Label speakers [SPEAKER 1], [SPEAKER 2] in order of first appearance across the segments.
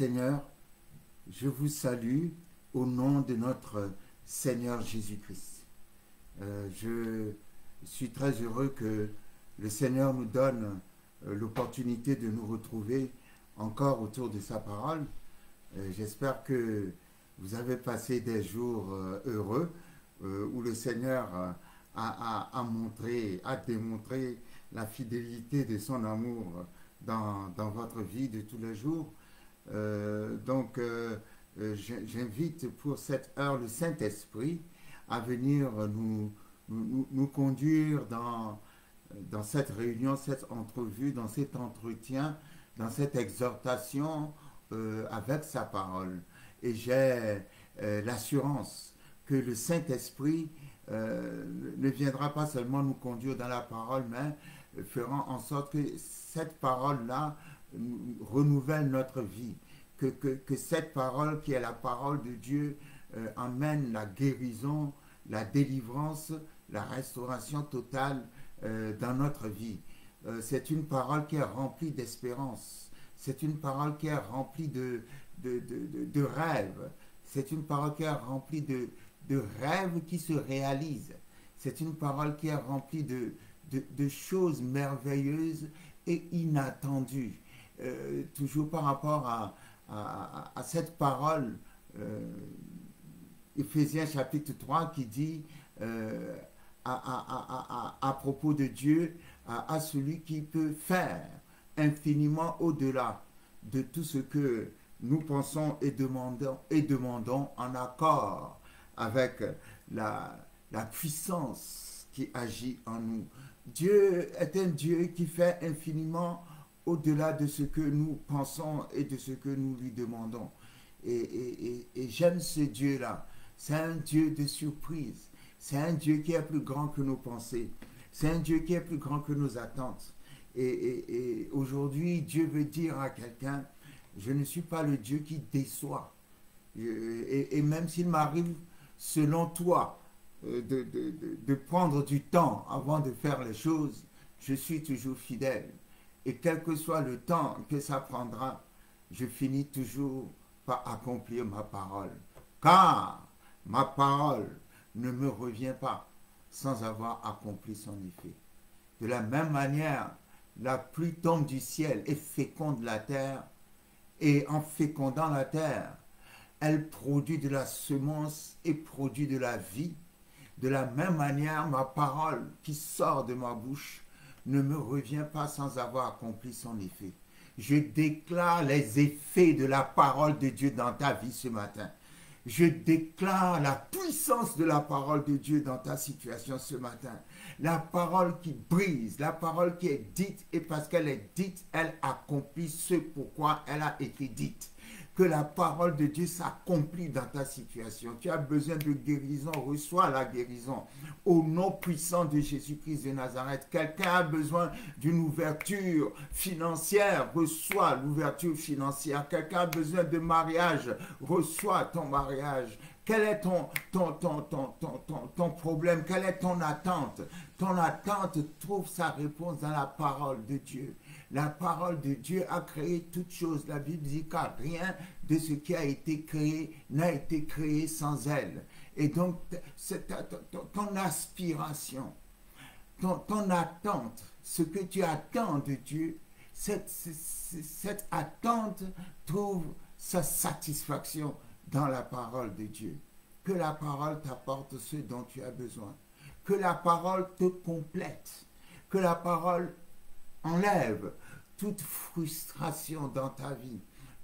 [SPEAKER 1] Seigneur, je vous salue au nom de notre Seigneur Jésus-Christ. Je suis très heureux que le Seigneur nous donne l'opportunité de nous retrouver encore autour de sa parole. J'espère que vous avez passé des jours heureux où le Seigneur a démontré la fidélité de son amour dans votre vie de tous les jours. J'invite pour cette heure le Saint-Esprit à venir nous conduire dans cette réunion, cette entrevue, dans cet entretien, dans cette exhortation avec sa parole. Et j'ai l'assurance que le Saint-Esprit ne viendra pas seulement nous conduire dans la parole, mais fera en sorte que cette parole-là renouvelle notre vie. Que cette parole qui est la parole de Dieu emmène la guérison, la délivrance, la restauration totale dans notre vie. C'est une parole qui est remplie d'espérance. C'est une parole qui est remplie de rêves. C'est une parole qui est remplie de rêves qui se réalisent. C'est une parole qui est remplie de choses merveilleuses et inattendues. Toujours par rapport à cette parole, Éphésiens chapitre 3 qui dit à propos de Dieu, à celui qui peut faire infiniment au-delà de tout ce que nous pensons et demandons en accord avec la puissance qui agit en nous. Dieu est un Dieu qui fait infiniment au-delà de ce que nous pensons et de ce que nous lui demandons. Et j'aime ce Dieu-là. C'est un Dieu de surprise. C'est un Dieu qui est plus grand que nos pensées. C'est un Dieu qui est plus grand que nos attentes. Et aujourd'hui, Dieu veut dire à quelqu'un, je ne suis pas le Dieu qui déçoit. Et même s'il m'arrive, selon toi, de prendre du temps avant de faire les choses, je suis toujours fidèle. Et quel que soit le temps que ça prendra, je finis toujours par accomplir ma parole. Car ma parole ne me revient pas sans avoir accompli son effet. De la même manière, la pluie tombe du ciel et féconde la terre. Et en fécondant la terre, elle produit de la semence et produit de la vie. De la même manière, ma parole qui sort de ma bouche ne me revient pas sans avoir accompli son effet. Je déclare les effets de la parole de Dieu dans ta vie ce matin. Je déclare la puissance de la parole de Dieu dans ta situation ce matin. La parole qui brise, la parole qui est dite, et parce qu'elle est dite, elle accomplit ce pourquoi elle a été dite. Que la parole de Dieu s'accomplit dans ta situation. Tu as besoin de guérison, reçois la guérison. Au nom puissant de Jésus-Christ de Nazareth, quelqu'un a besoin d'une ouverture financière, reçois l'ouverture financière. Quelqu'un a besoin de mariage, reçois ton mariage. Quel est ton problème? Quelle est ton attente? Ton attente trouve sa réponse dans la parole de Dieu. La parole de Dieu a créé toutes choses. La Bible dit que rien de ce qui a été créé n'a été créé sans elle. Et donc, ton aspiration, ton attente, ce que tu attends de Dieu, cette attente trouve sa satisfaction dans la parole de Dieu. Que la parole t'apporte ce dont tu as besoin. Que la parole te complète. Que la parole enlève toute frustration dans ta vie,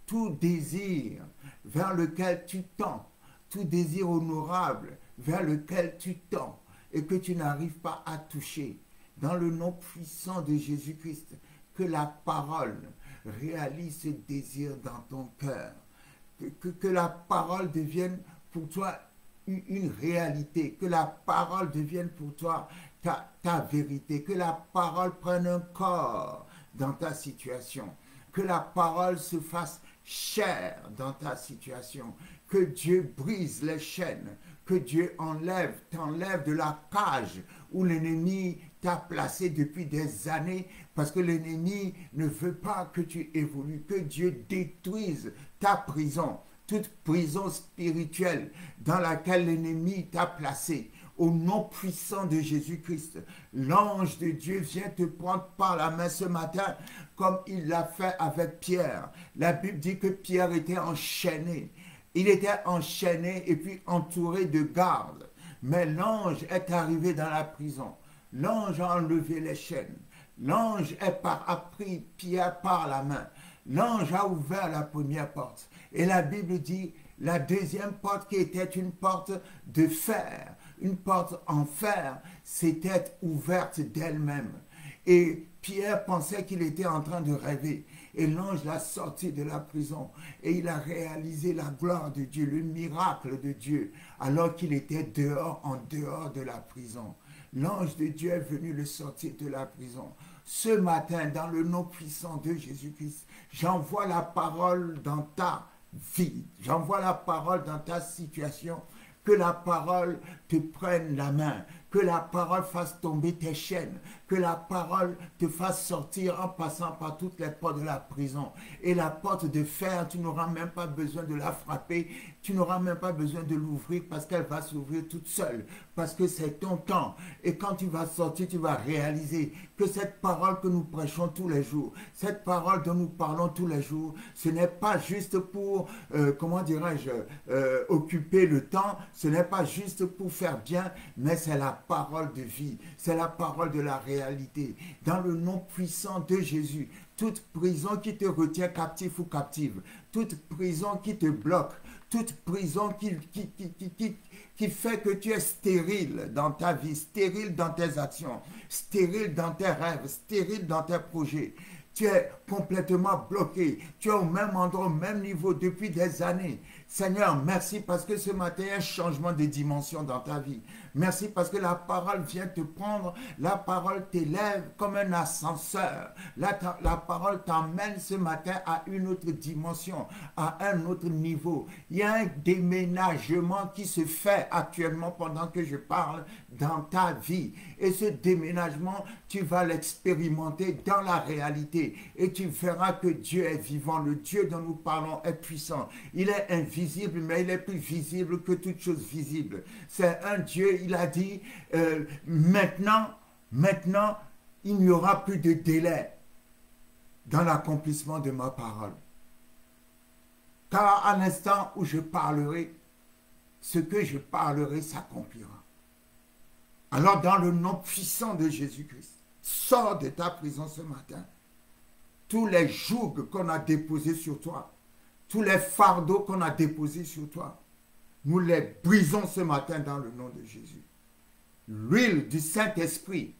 [SPEAKER 1] tout désir vers lequel tu tends, tout désir honorable vers lequel tu tends et que tu n'arrives pas à toucher. Dans le nom puissant de Jésus-Christ, que la parole réalise ce désir dans ton cœur. Que la parole devienne pour toi une réalité, que la parole devienne pour toi ta vérité, que la parole prenne un corps dans ta situation, que la parole se fasse chair dans ta situation, que Dieu brise les chaînes, que Dieu t'enlève de la cage où l'ennemi t'a placé depuis des années parce que l'ennemi ne veut pas que tu évolues, que Dieu détruise ta prison, toute prison spirituelle dans laquelle l'ennemi t'a placé. Au nom puissant de Jésus-Christ, l'ange de Dieu vient te prendre par la main ce matin, comme il l'a fait avec Pierre. La Bible dit que Pierre était enchaîné. Il était enchaîné et puis entouré de gardes. Mais l'ange est arrivé dans la prison. L'ange a enlevé les chaînes. L'ange a pris Pierre par la main. L'ange a ouvert la première porte. Et la Bible dit, la deuxième porte qui était une porte de fer, une porte en fer, s'était ouverte d'elle-même. Et Pierre pensait qu'il était en train de rêver. Et l'ange l'a sorti de la prison. Et il a réalisé la gloire de Dieu, le miracle de Dieu, alors qu'il était dehors, en dehors de la prison. L'ange de Dieu est venu le sortir de la prison. Ce matin, dans le nom puissant de Jésus-Christ, j'envoie la parole dans ta vie. J'envoie la parole dans ta situation. Que la parole te prenne la main, que la parole fasse tomber tes chaînes, que la parole te fasse sortir en passant par toutes les portes de la prison. Et la porte de fer, tu n'auras même pas besoin de la frapper, tu n'auras même pas besoin de l'ouvrir parce qu'elle va s'ouvrir toute seule, parce que c'est ton temps. Et quand tu vas sortir, tu vas réaliser que cette parole que nous prêchons tous les jours, cette parole dont nous parlons tous les jours, ce n'est pas juste pour, comment dirais-je, occuper le temps, ce n'est pas juste pour faire bien, mais c'est la parole de vie, c'est la parole de la réalité. Dans le nom puissant de Jésus, toute prison qui te retient captif ou captive, toute prison qui te bloque, toute prison qui fait que tu es stérile dans ta vie, stérile dans tes actions, stérile dans tes rêves, stérile dans tes projets. Tu es complètement bloqué. Tu es au même endroit, au même niveau depuis des années. Seigneur, merci parce que ce matin, il y a un changement de dimension dans ta vie. Merci parce que la parole vient te prendre. La parole t'élève comme un ascenseur. La parole t'emmène ce matin à une autre dimension, à un autre niveau. Il y a un déménagement qui se fait actuellement pendant que je parle dans ta vie. Et ce déménagement, tu vas l'expérimenter dans la réalité. Et tu verras que Dieu est vivant. Le Dieu dont nous parlons est puissant. Il est invisible, mais il est plus visible que toute chose visible. C'est un Dieu, il a dit, maintenant, il n'y aura plus de délai dans l'accomplissement de ma parole. Car à l'instant où je parlerai, ce que je parlerai s'accomplira. Alors dans le nom puissant de Jésus-Christ, sors de ta prison ce matin. Tous les jougs qu'on a déposés sur toi, tous les fardeaux qu'on a déposés sur toi, nous les brisons ce matin dans le nom de Jésus. L'huile du Saint-Esprit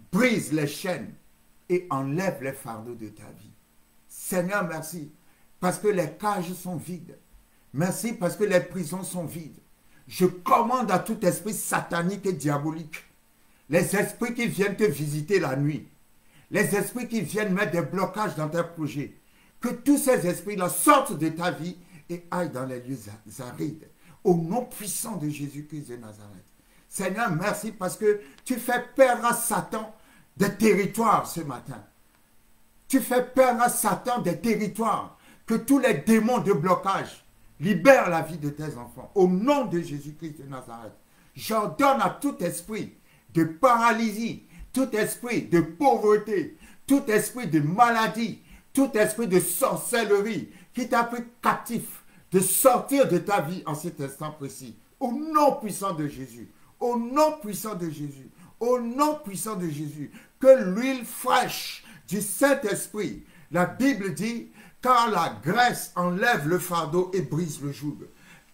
[SPEAKER 1] brise les chaînes et enlève les fardeaux de ta vie. Seigneur, merci parce que les cages sont vides. Merci parce que les prisons sont vides. Je commande à tout esprit satanique et diabolique, les esprits qui viennent te visiter la nuit, les esprits qui viennent mettre des blocages dans tes projets, que tous ces esprits-là sortent de ta vie et aillent dans les lieux arides. Au nom puissant de Jésus-Christ de Nazareth. Seigneur, merci parce que tu fais perdre à Satan des territoires ce matin. Tu fais perdre à Satan des territoires. Que tous les démons de blocage libèrent la vie de tes enfants. Au nom de Jésus-Christ de Nazareth. J'ordonne à tout esprit de paralysie, tout esprit de pauvreté, tout esprit de maladie, tout esprit de sorcellerie qui t'a pris captif, de sortir de ta vie en cet instant précis. Au nom puissant de Jésus. Au nom puissant de Jésus. Au nom puissant de Jésus. Que l'huile fraîche du Saint-Esprit, la Bible dit, car la graisse enlève le fardeau et brise le joug.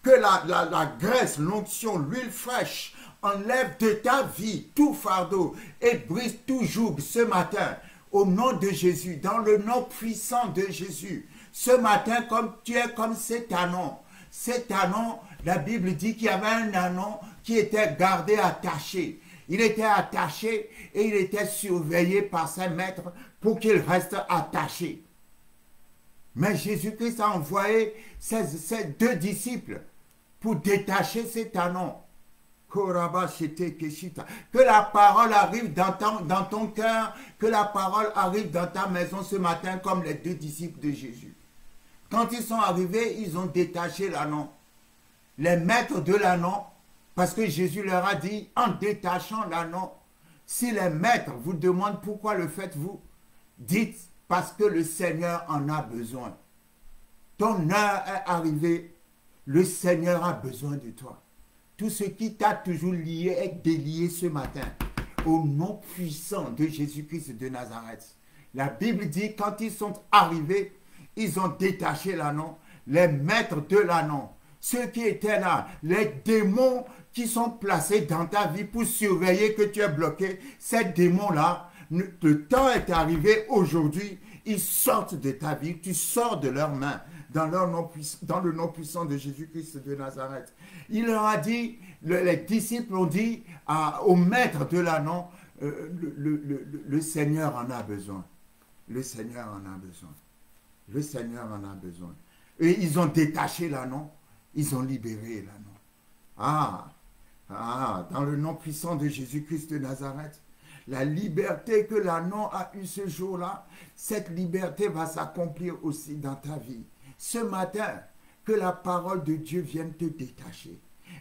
[SPEAKER 1] Que la graisse, l'onction, l'huile fraîche enlève de ta vie tout fardeau et brise tout joug ce matin. Au nom de Jésus, dans le nom puissant de Jésus. Ce matin, comme tu es comme cet anon. Cet anon, la Bible dit qu'il y avait un anon qui était gardé, attaché. Il était attaché et il était surveillé par ses maîtres pour qu'il reste attaché. Mais Jésus-Christ a envoyé ses deux disciples pour détacher cet anon. Que la parole arrive dans ton cœur, que la parole arrive dans ta maison ce matin comme les deux disciples de Jésus. Quand ils sont arrivés, ils ont détaché l'ânon. Les maîtres de l'ânon, parce que Jésus leur a dit, en détachant l'ânon, si les maîtres vous demandent pourquoi le faites-vous, dites parce que le Seigneur en a besoin. Ton heure est arrivée, le Seigneur a besoin de toi. Tout ce qui t'a toujours lié est délié ce matin, au nom puissant de Jésus-Christ de Nazareth. La Bible dit, quand ils sont arrivés, ils ont détaché l'ânon, les maîtres de l'ânon, ceux qui étaient là, les démons qui sont placés dans ta vie pour surveiller que tu es bloqué, ces démons-là, le temps est arrivé aujourd'hui, ils sortent de ta vie, tu sors de leurs mains, dans le nom puissant de Jésus-Christ de Nazareth. Il leur a dit, les disciples ont dit au maître de l'ânon, le Seigneur en a besoin. Le Seigneur en a besoin. Le Seigneur en a besoin. Et ils ont détaché l'ânon, ils ont libéré l'ânon. Dans le nom puissant de Jésus-Christ de Nazareth, la liberté que l'ânon a eue ce jour-là, cette liberté va s'accomplir aussi dans ta vie. Ce matin, que la parole de Dieu vienne te détacher.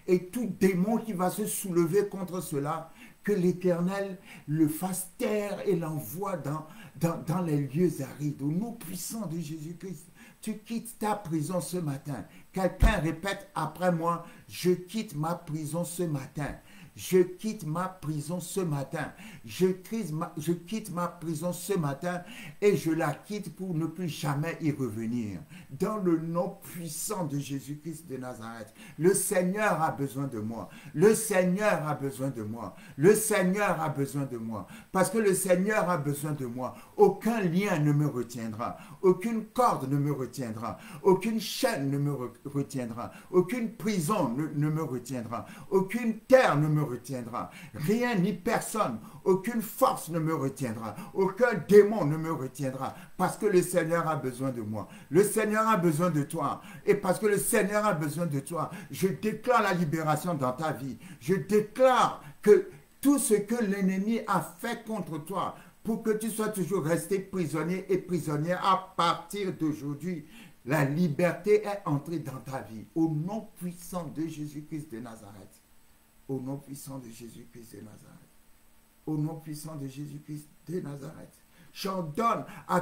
[SPEAKER 1] Et tout démon qui va se soulever contre cela, que l'Éternel le fasse taire et l'envoie dans les lieux arides. Au nom puissant de Jésus-Christ, tu quittes ta prison ce matin. Quelqu'un répète après moi, je quitte ma prison ce matin. Je quitte ma prison ce matin. Je quitte ma prison ce matin et je la quitte pour ne plus jamais y revenir. Dans le nom puissant de Jésus-Christ de Nazareth, le Seigneur a besoin de moi. Le Seigneur a besoin de moi. Le Seigneur a besoin de moi. Parce que le Seigneur a besoin de moi. Aucun lien ne me retiendra. Aucune corde ne me retiendra. Aucune chaîne ne me retiendra. Aucune prison ne me retiendra. Aucune terre ne me retiendra. Rien ni personne, aucune force ne me retiendra. Aucun démon ne me retiendra. Parce que le Seigneur a besoin de moi. Le Seigneur a besoin de toi. Et parce que le Seigneur a besoin de toi, je déclare la libération dans ta vie. Je déclare que tout ce que l'ennemi a fait contre toi, pour que tu sois toujours resté prisonnier et prisonnière à partir d'aujourd'hui, la liberté est entrée dans ta vie. Au nom puissant de Jésus-Christ de Nazareth. Au nom puissant de Jésus-Christ de Nazareth. Au nom puissant de Jésus-Christ de Nazareth. J'ordonne à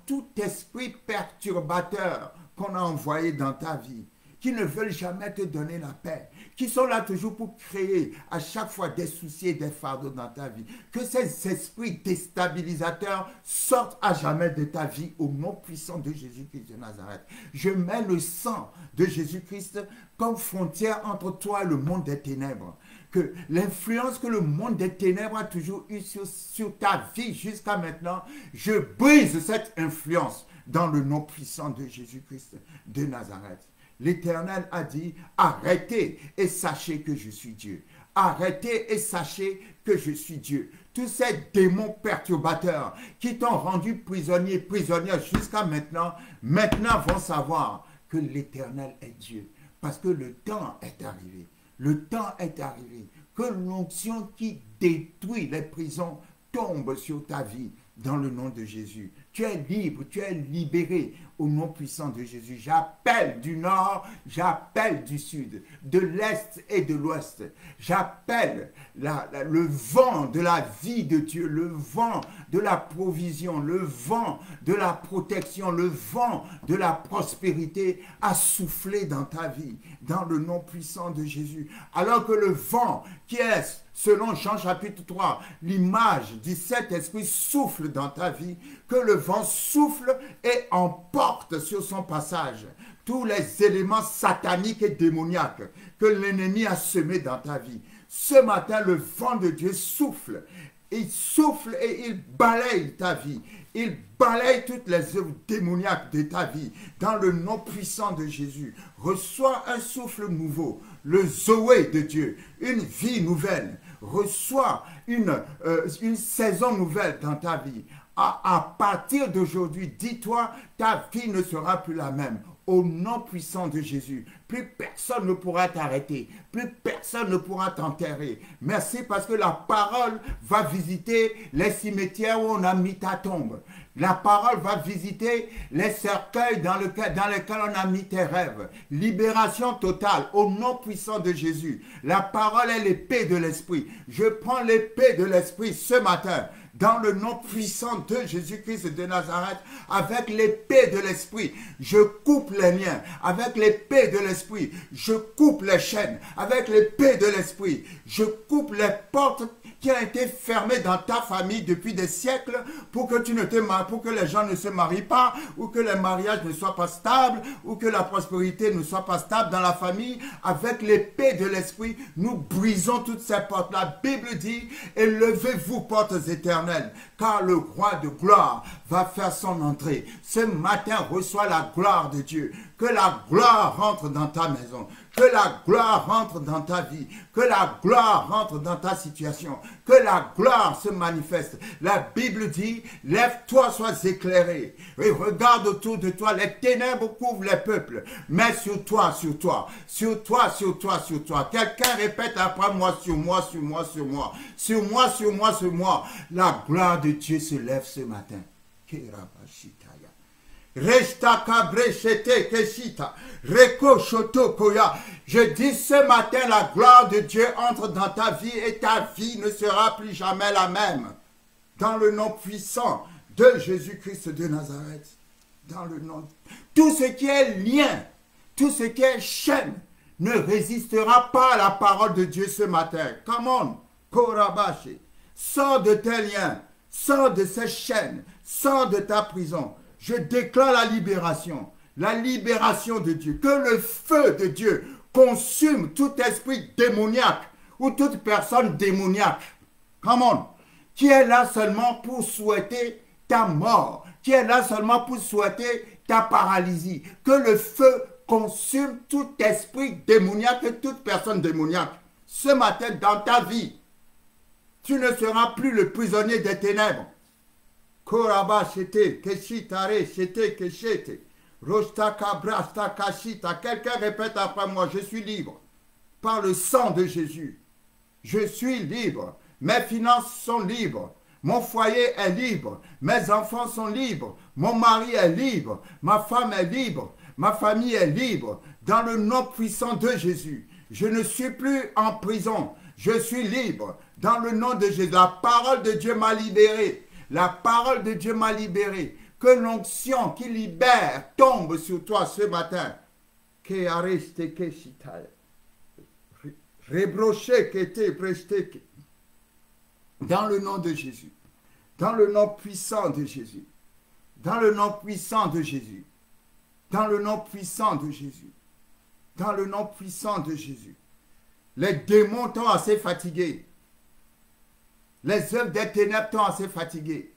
[SPEAKER 1] tout esprit perturbateur qu'on a envoyé dans ta vie, qui ne veulent jamais te donner la paix, qui sont là toujours pour créer à chaque fois des soucis et des fardeaux dans ta vie. Que ces esprits déstabilisateurs sortent à jamais de ta vie au nom puissant de Jésus-Christ de Nazareth. Je mets le sang de Jésus-Christ comme frontière entre toi et le monde des ténèbres. Que l'influence que le monde des ténèbres a toujours eue sur ta vie jusqu'à maintenant, je brise cette influence dans le nom puissant de Jésus-Christ de Nazareth. L'Éternel a dit, arrêtez et sachez que je suis Dieu. Arrêtez et sachez que je suis Dieu. Tous ces démons perturbateurs qui t'ont rendu prisonnier, prisonnière jusqu'à maintenant, vont savoir que l'Éternel est Dieu. Parce que le temps est arrivé. Le temps est arrivé. Que l'onction qui détruit les prisons tombe sur ta vie dans le nom de Jésus. Tu es libre, tu es libéré au nom puissant de Jésus. J'appelle du nord, j'appelle du sud, de l'est et de l'ouest. J'appelle le vent de la vie de Dieu, le vent de la provision, le vent de la protection, le vent de la prospérité à souffler dans ta vie, dans le nom puissant de Jésus. Alors que le vent qui est, selon Jean chapitre 3, l'image du Saint-Esprit souffle dans ta vie, que le vent souffle et emporte sur son passage tous les éléments sataniques et démoniaques que l'ennemi a semés dans ta vie. Ce matin, le vent de Dieu souffle. Il souffle et il balaye ta vie. Il balaye toutes les œuvres démoniaques de ta vie. Dans le nom puissant de Jésus, reçois un souffle nouveau, le Zoé de Dieu, une vie nouvelle. Reçois une saison nouvelle dans ta vie. À partir d'aujourd'hui, dis-toi, ta vie ne sera plus la même. Au nom puissant de Jésus, Plus personne ne pourra t'arrêter. Plus personne ne pourra t'enterrer. Merci parce que la parole va visiter les cimetières où on a mis ta tombe. La parole va visiter les cercueils dans lesquels on a mis tes rêves. Libération totale au nom puissant de Jésus. La parole est l'épée de l'esprit. Je prends l'épée de l'esprit ce matin dans le nom puissant de Jésus-Christ de Nazareth. Avec l'épée de l'esprit, je coupe les liens. Avec l'épée de l'esprit, je coupe les chaînes. Avec l'épée de l'esprit, je coupe les portes qui ont été fermées dans ta famille depuis des siècles pour que tu ne te maries, pour que les gens ne se marient pas, ou que les mariages ne soient pas stables, ou que la prospérité ne soit pas stable dans la famille. Avec l'épée de l'esprit, nous brisons toutes ces portes. La Bible dit, élevez-vous portes éternelles, car le roi de gloire va faire son entrée. Ce matin, reçois la gloire de Dieu. Que la gloire rentre dans ta maison. Que la gloire rentre dans ta vie. Que la gloire rentre dans ta situation. Que la gloire se manifeste. La Bible dit, lève-toi, sois éclairé. Et regarde autour de toi, les ténèbres couvrent les peuples. Mais sur toi, sur toi, sur toi, sur toi, sur toi. Quelqu'un répète après moi, sur moi, sur moi, sur moi. Sur moi, sur moi, sur moi. La gloire de Dieu se lève ce matin. Je dis ce matin, la gloire de Dieu entre dans ta vie et ta vie ne sera plus jamais la même. Dans le nom puissant de Jésus-Christ de Nazareth. Dans le nom. Tout ce qui est lien, tout ce qui est chaîne ne résistera pas à la parole de Dieu ce matin. Come on, Korabashi. Sors de tes liens, sors de ces chaînes, sors de ta prison. Je déclare la libération de Dieu. Que le feu de Dieu consume tout esprit démoniaque ou toute personne démoniaque. Come on. Qui est là seulement pour souhaiter ta mort. Qui est là seulement pour souhaiter ta paralysie. Que le feu consume tout esprit démoniaque et toute personne démoniaque. Ce matin, dans ta vie, tu ne seras plus le prisonnier des ténèbres. Koraba shete, keshitare, shete, keshete. Rostaka, brasta, kashita. Quelqu'un répète après moi, je suis libre. Par le sang de Jésus. Je suis libre. Mes finances sont libres. Mon foyer est libre. Mes enfants sont libres. Mon mari est libre. Ma femme est libre. Ma famille est libre. Dans le nom puissant de Jésus. Je ne suis plus en prison. Je suis libre. Dans le nom de Jésus. La parole de Dieu m'a libéré. La parole de Dieu m'a libéré. Que l'onction qui libère tombe sur toi ce matin. Dans le nom de Jésus. Dans le nom puissant de Jésus. Dans le nom puissant de Jésus. Dans le nom puissant de Jésus. Dans le nom puissant de Jésus. Les démons t'ont assez fatigué. Les œuvres des ténèbres t'ont assez fatigué.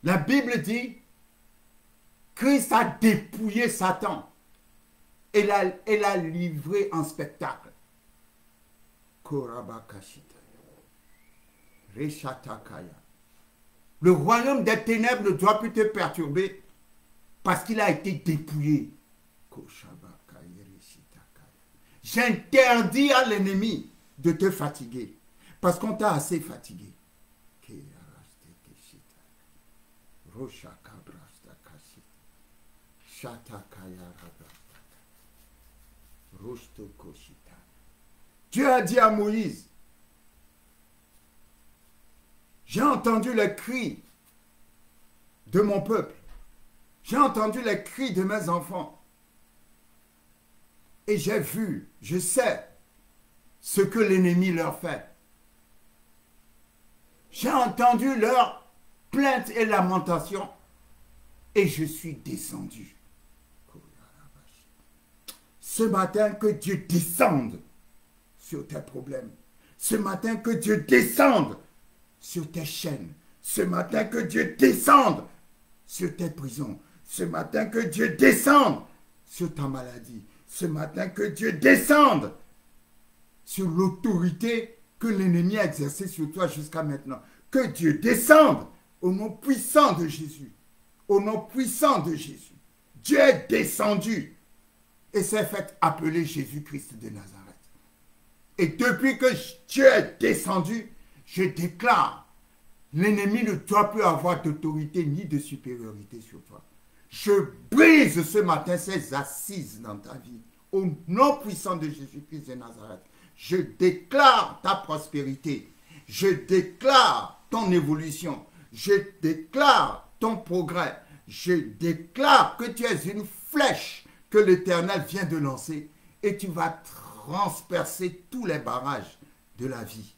[SPEAKER 1] La Bible dit, Christ a dépouillé Satan et l'a livré en spectacle. Le royaume des ténèbres ne doit plus te perturber parce qu'il a été dépouillé. J'interdis à l'ennemi de te fatiguer parce qu'on t'a assez fatigué. Dieu a dit à Moïse, j'ai entendu les cris de mon peuple, j'ai entendu les cris de mes enfants et j'ai vu, je sais ce que l'ennemi leur fait. J'ai entendu leurs plaintes et lamentations et je suis descendu. Ce matin, que Dieu descende sur tes problèmes. Ce matin, que Dieu descende sur tes chaînes. Ce matin, que Dieu descende sur tes prisons. Ce matin, que Dieu descende sur ta maladie. Ce matin, que Dieu descende sur l'autorité que l'ennemi a exercée sur toi jusqu'à maintenant. Que Dieu descende au nom puissant de Jésus. Au nom puissant de Jésus. Dieu est descendu et s'est fait appeler Jésus-Christ de Nazareth. Et depuis que Dieu est descendu, je déclare, l'ennemi ne doit plus avoir d'autorité ni de supériorité sur toi. Je brise ce matin ces assises dans ta vie. Au nom puissant de Jésus-Christ de Nazareth, je déclare ta prospérité. Je déclare ton évolution. Je déclare ton progrès. Je déclare que tu es une flèche que l'Éternel vient de lancer et tu vas transpercer tous les barrages de la vie.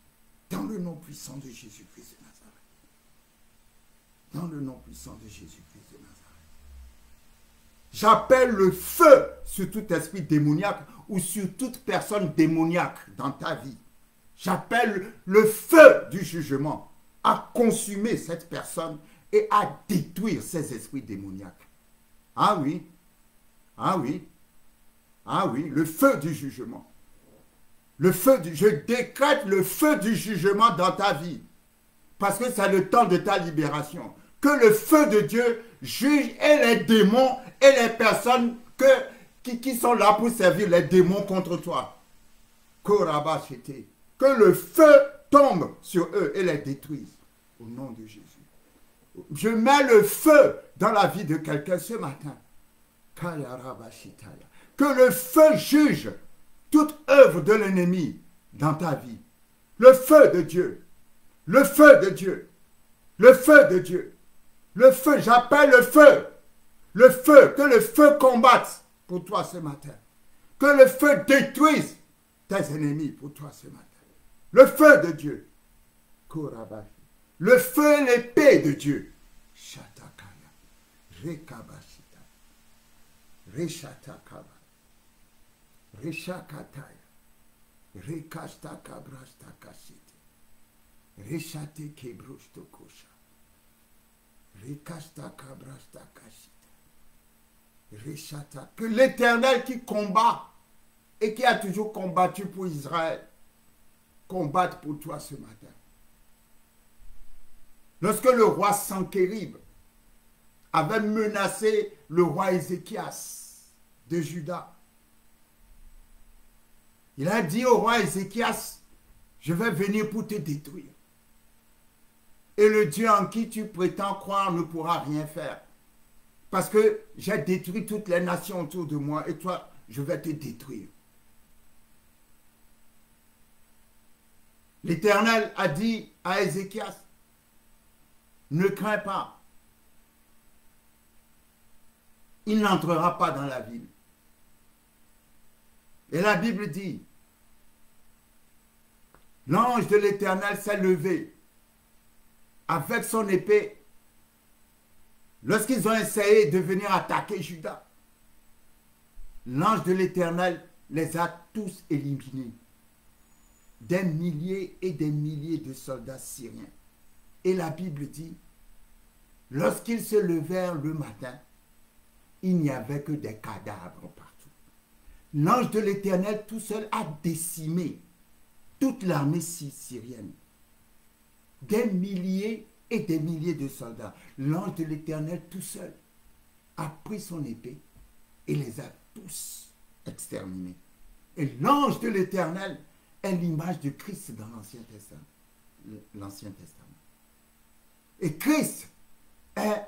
[SPEAKER 1] Dans le nom puissant de Jésus-Christ de Nazareth. Dans le nom puissant de Jésus-Christ de Nazareth. J'appelle le feu sur tout esprit démoniaque ou sur toute personne démoniaque dans ta vie. J'appelle le feu du jugement à consumer cette personne et à détruire ces esprits démoniaques. Ah oui, ah oui, ah oui, le feu du jugement. Je décrète le feu du jugement dans ta vie. Parce que c'est le temps de ta libération. Que le feu de Dieu juge et les démons et les personnes qui sont là pour servir les démons contre toi. Que le feu tombe sur eux et les détruise. Au nom de Jésus. Je mets le feu dans la vie de quelqu'un ce matin. Que le feu juge toute œuvre de l'ennemi dans ta vie. Le feu de Dieu. Le feu de Dieu. Le feu de Dieu. Le feu, j'appelle le feu. Le feu, que le feu combatte pour toi ce matin. Que le feu détruise tes ennemis pour toi ce matin. Le feu de Dieu. Le feu et l'épée de Dieu. Shatakaya. Rekabashita. Reshatakaba. Reshakataya. Rekashtakabrashtakashite. Reshate kebruchtokosha. Rekashtakabrashtakashite. Reshata. Que l'Éternel qui combat et qui a toujours combattu pour Israël combatte pour toi ce matin. Lorsque le roi Sankérib avait menacé le roi Ézéchias de Juda, il a dit au roi Ézéchias, je vais venir pour te détruire. Et le Dieu en qui tu prétends croire ne pourra rien faire. Parce que j'ai détruit toutes les nations autour de moi et toi, je vais te détruire. L'Éternel a dit à Ézéchias, ne crains pas. Il n'entrera pas dans la ville. Et la Bible dit, l'ange de l'Éternel s'est levé avec son épée lorsqu'ils ont essayé de venir attaquer Juda. L'ange de l'Éternel les a tous éliminés. Des milliers et des milliers de soldats syriens. Et la Bible dit, lorsqu'ils se levèrent le matin, il n'y avait que des cadavres partout. L'ange de l'Éternel tout seul a décimé toute l'armée syrienne. Des milliers et des milliers de soldats. L'ange de l'Éternel tout seul a pris son épée et les a tous exterminés. Et l'ange de l'Éternel est l'image de Christ dans l'Ancien Testament. L'Ancien Testament. Et Christ est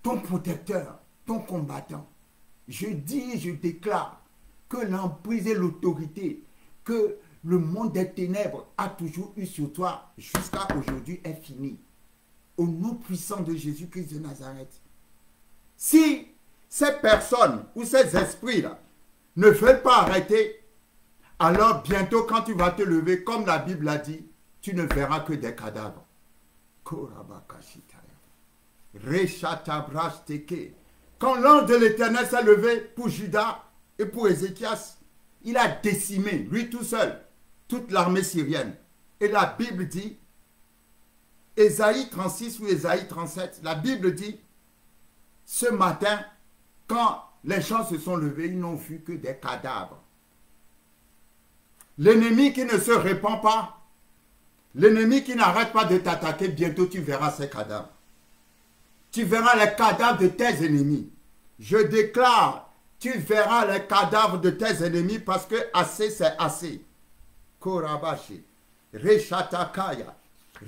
[SPEAKER 1] ton protecteur, ton combattant. Je dis, je déclare que l'emprise et l'autorité que le monde des ténèbres a toujours eu sur toi jusqu'à aujourd'hui est fini. Au nom puissant de Jésus-Christ de Nazareth. Si ces personnes ou ces esprits-là ne veulent pas arrêter, alors bientôt quand tu vas te lever, comme la Bible a dit, tu ne verras que des cadavres. Quand l'ange de l'Éternel s'est levé pour Juda et pour Ézéchias, il a décimé, lui tout seul, toute l'armée syrienne. Et la Bible dit, Ésaïe 36 ou Ésaïe 37, la Bible dit, ce matin, quand les gens se sont levés, ils n'ont vu que des cadavres. L'ennemi qui ne se répand pas, l'ennemi qui n'arrête pas de t'attaquer, bientôt tu verras ces cadavres. Tu verras les cadavres de tes ennemis. Je déclare, tu verras les cadavres de tes ennemis parce que assez c'est assez. Korabashi, Reshatakaya,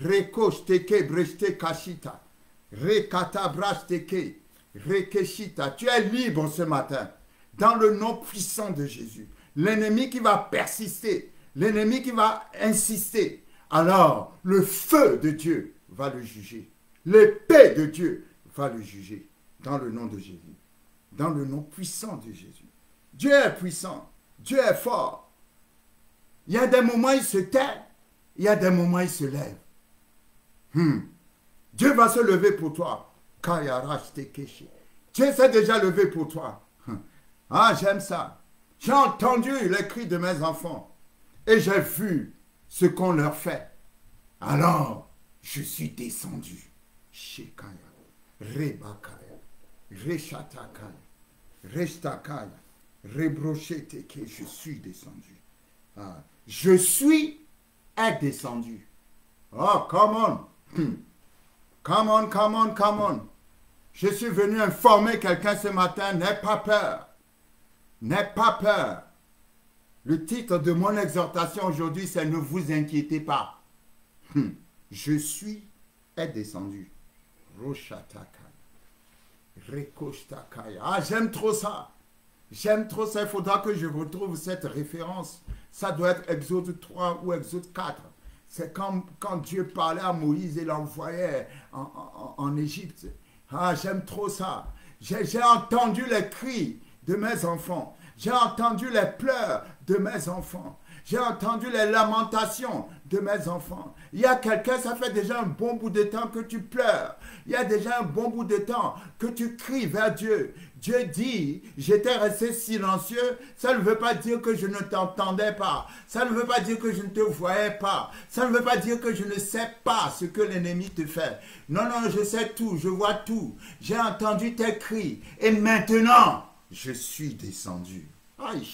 [SPEAKER 1] Rekoshteke Breshte Kashita, Rekatabrashteke, Rekeshita. Tu es libre ce matin, dans le nom puissant de Jésus. L'ennemi qui va persister, l'ennemi qui va insister, alors le feu de Dieu va le juger. L'épée de Dieu va le juger, dans le nom de Jésus. Dans le nom puissant de Jésus. Dieu est puissant, Dieu est fort. Il y a des moments il se tait, il y a des moments il se lève. Dieu va se lever pour toi. Dieu s'est déjà levé pour toi. Ah, j'aime ça. J'ai entendu les cris de mes enfants et j'ai vu ce qu'on leur fait. Alors, je suis descendu. Shekaya, Rebakaya, Reshatakaya, Restakaya, Rebrocheteke, je suis descendu. Ah, je suis est descendu. Oh, come on. Come on, come on, come on. Je suis venu informer quelqu'un ce matin, n'aie pas peur. N'aie pas peur. Le titre de mon exhortation aujourd'hui, c'est « Ne vous inquiétez pas ». Je suis est descendu. Roshatakaya. Rekostakaya. Ah, j'aime trop ça. J'aime trop ça. Il faudra que je retrouve cette référence. Ça doit être Exode 3 ou Exode 4. C'est quand Dieu parlait à Moïse et l'envoyait en Égypte. Ah, j'aime trop ça. J'ai entendu les cris de mes enfants. J'ai entendu les pleurs de mes enfants. J'ai entendu les lamentations de mes enfants. Il y a quelqu'un, ça fait déjà un bon bout de temps que tu pleures. Il y a déjà un bon bout de temps que tu cries vers Dieu. Dieu dit, j'étais resté silencieux. Ça ne veut pas dire que je ne t'entendais pas. Ça ne veut pas dire que je ne te voyais pas. Ça ne veut pas dire que je ne sais pas ce que l'ennemi te fait. Non, non, je sais tout, je vois tout. J'ai entendu tes cris. Et maintenant, je suis descendu. Aïe.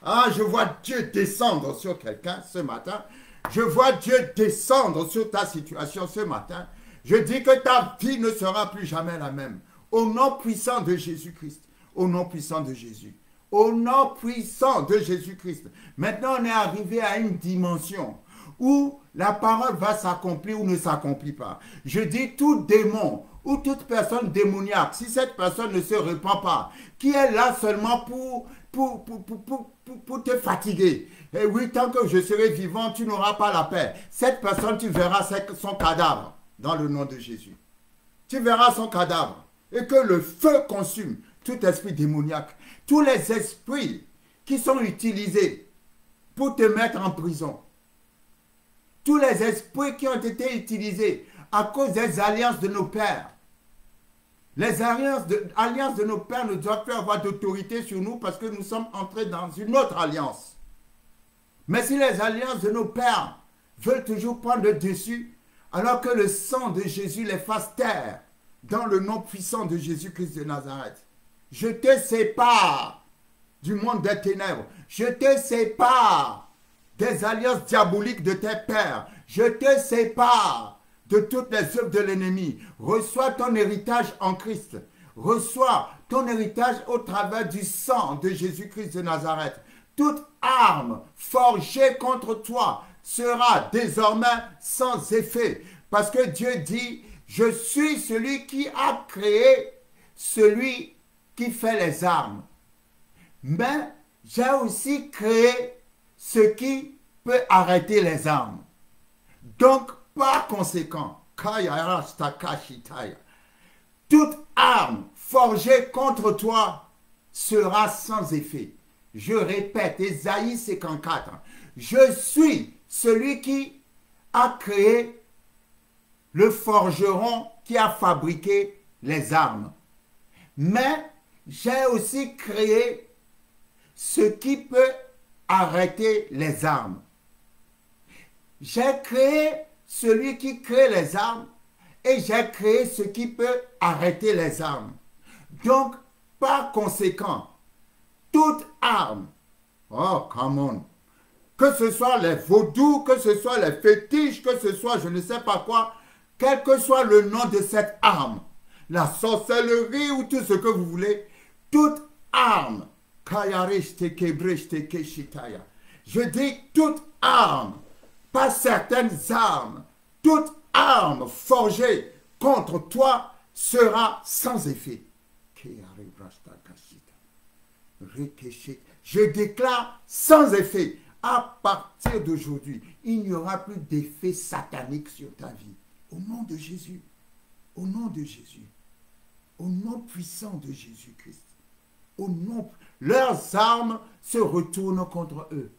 [SPEAKER 1] Ah, je vois Dieu descendre sur quelqu'un ce matin. Je vois Dieu descendre sur ta situation ce matin. Je dis que ta vie ne sera plus jamais la même. Au nom puissant de Jésus-Christ. Au nom puissant de Jésus. Au nom puissant de Jésus-Christ. Maintenant, on est arrivé à une dimension où la parole va s'accomplir ou ne s'accomplit pas. Je dis tout démon ou toute personne démoniaque, si cette personne ne se repent pas, qui est là seulement pour te fatiguer. Et oui, tant que je serai vivant, tu n'auras pas la paix. Cette personne, tu verras son cadavre dans le nom de Jésus. Tu verras son cadavre. Et que le feu consume tout esprit démoniaque. Tous les esprits qui sont utilisés pour te mettre en prison. Tous les esprits qui ont été utilisés à cause des alliances de nos pères. Les alliances de nos pères ne doivent plus avoir d'autorité sur nous parce que nous sommes entrés dans une autre alliance. Mais si les alliances de nos pères veulent toujours prendre le dessus, alors que le sang de Jésus les fasse taire, dans le nom puissant de Jésus-Christ de Nazareth, je te sépare du monde des ténèbres. Je te sépare des alliances diaboliques de tes pères. Je te sépare de toutes les œuvres de l'ennemi. Reçois ton héritage en Christ. Reçois ton héritage au travers du sang de Jésus-Christ de Nazareth. Toute arme forgée contre toi sera désormais sans effet. Parce que Dieu dit, je suis celui qui a créé celui qui fait les armes. Mais j'ai aussi créé ce qui peut arrêter les armes. Donc, par conséquent, toute arme forgée contre toi sera sans effet. Je répète, Ésaïe 54, je suis celui qui a créé le forgeron qui a fabriqué les armes. Mais j'ai aussi créé ce qui peut arrêter les armes. J'ai créé celui qui crée les armes et j'ai créé ce qui peut arrêter les armes. Donc, par conséquent, toute arme, oh, come on, que ce soit les vaudous, que ce soit les fétiches, que ce soit je ne sais pas quoi, quel que soit le nom de cette arme, la sorcellerie ou tout ce que vous voulez, toute arme, je dis toute arme, pas certaines armes, toute arme forgée contre toi sera sans effet. Je déclare sans effet. À partir d'aujourd'hui, il n'y aura plus d'effet satanique sur ta vie. Au nom de Jésus. Au nom de Jésus. Au nom puissant de Jésus-Christ. Au nom, leurs armes se retournent contre eux.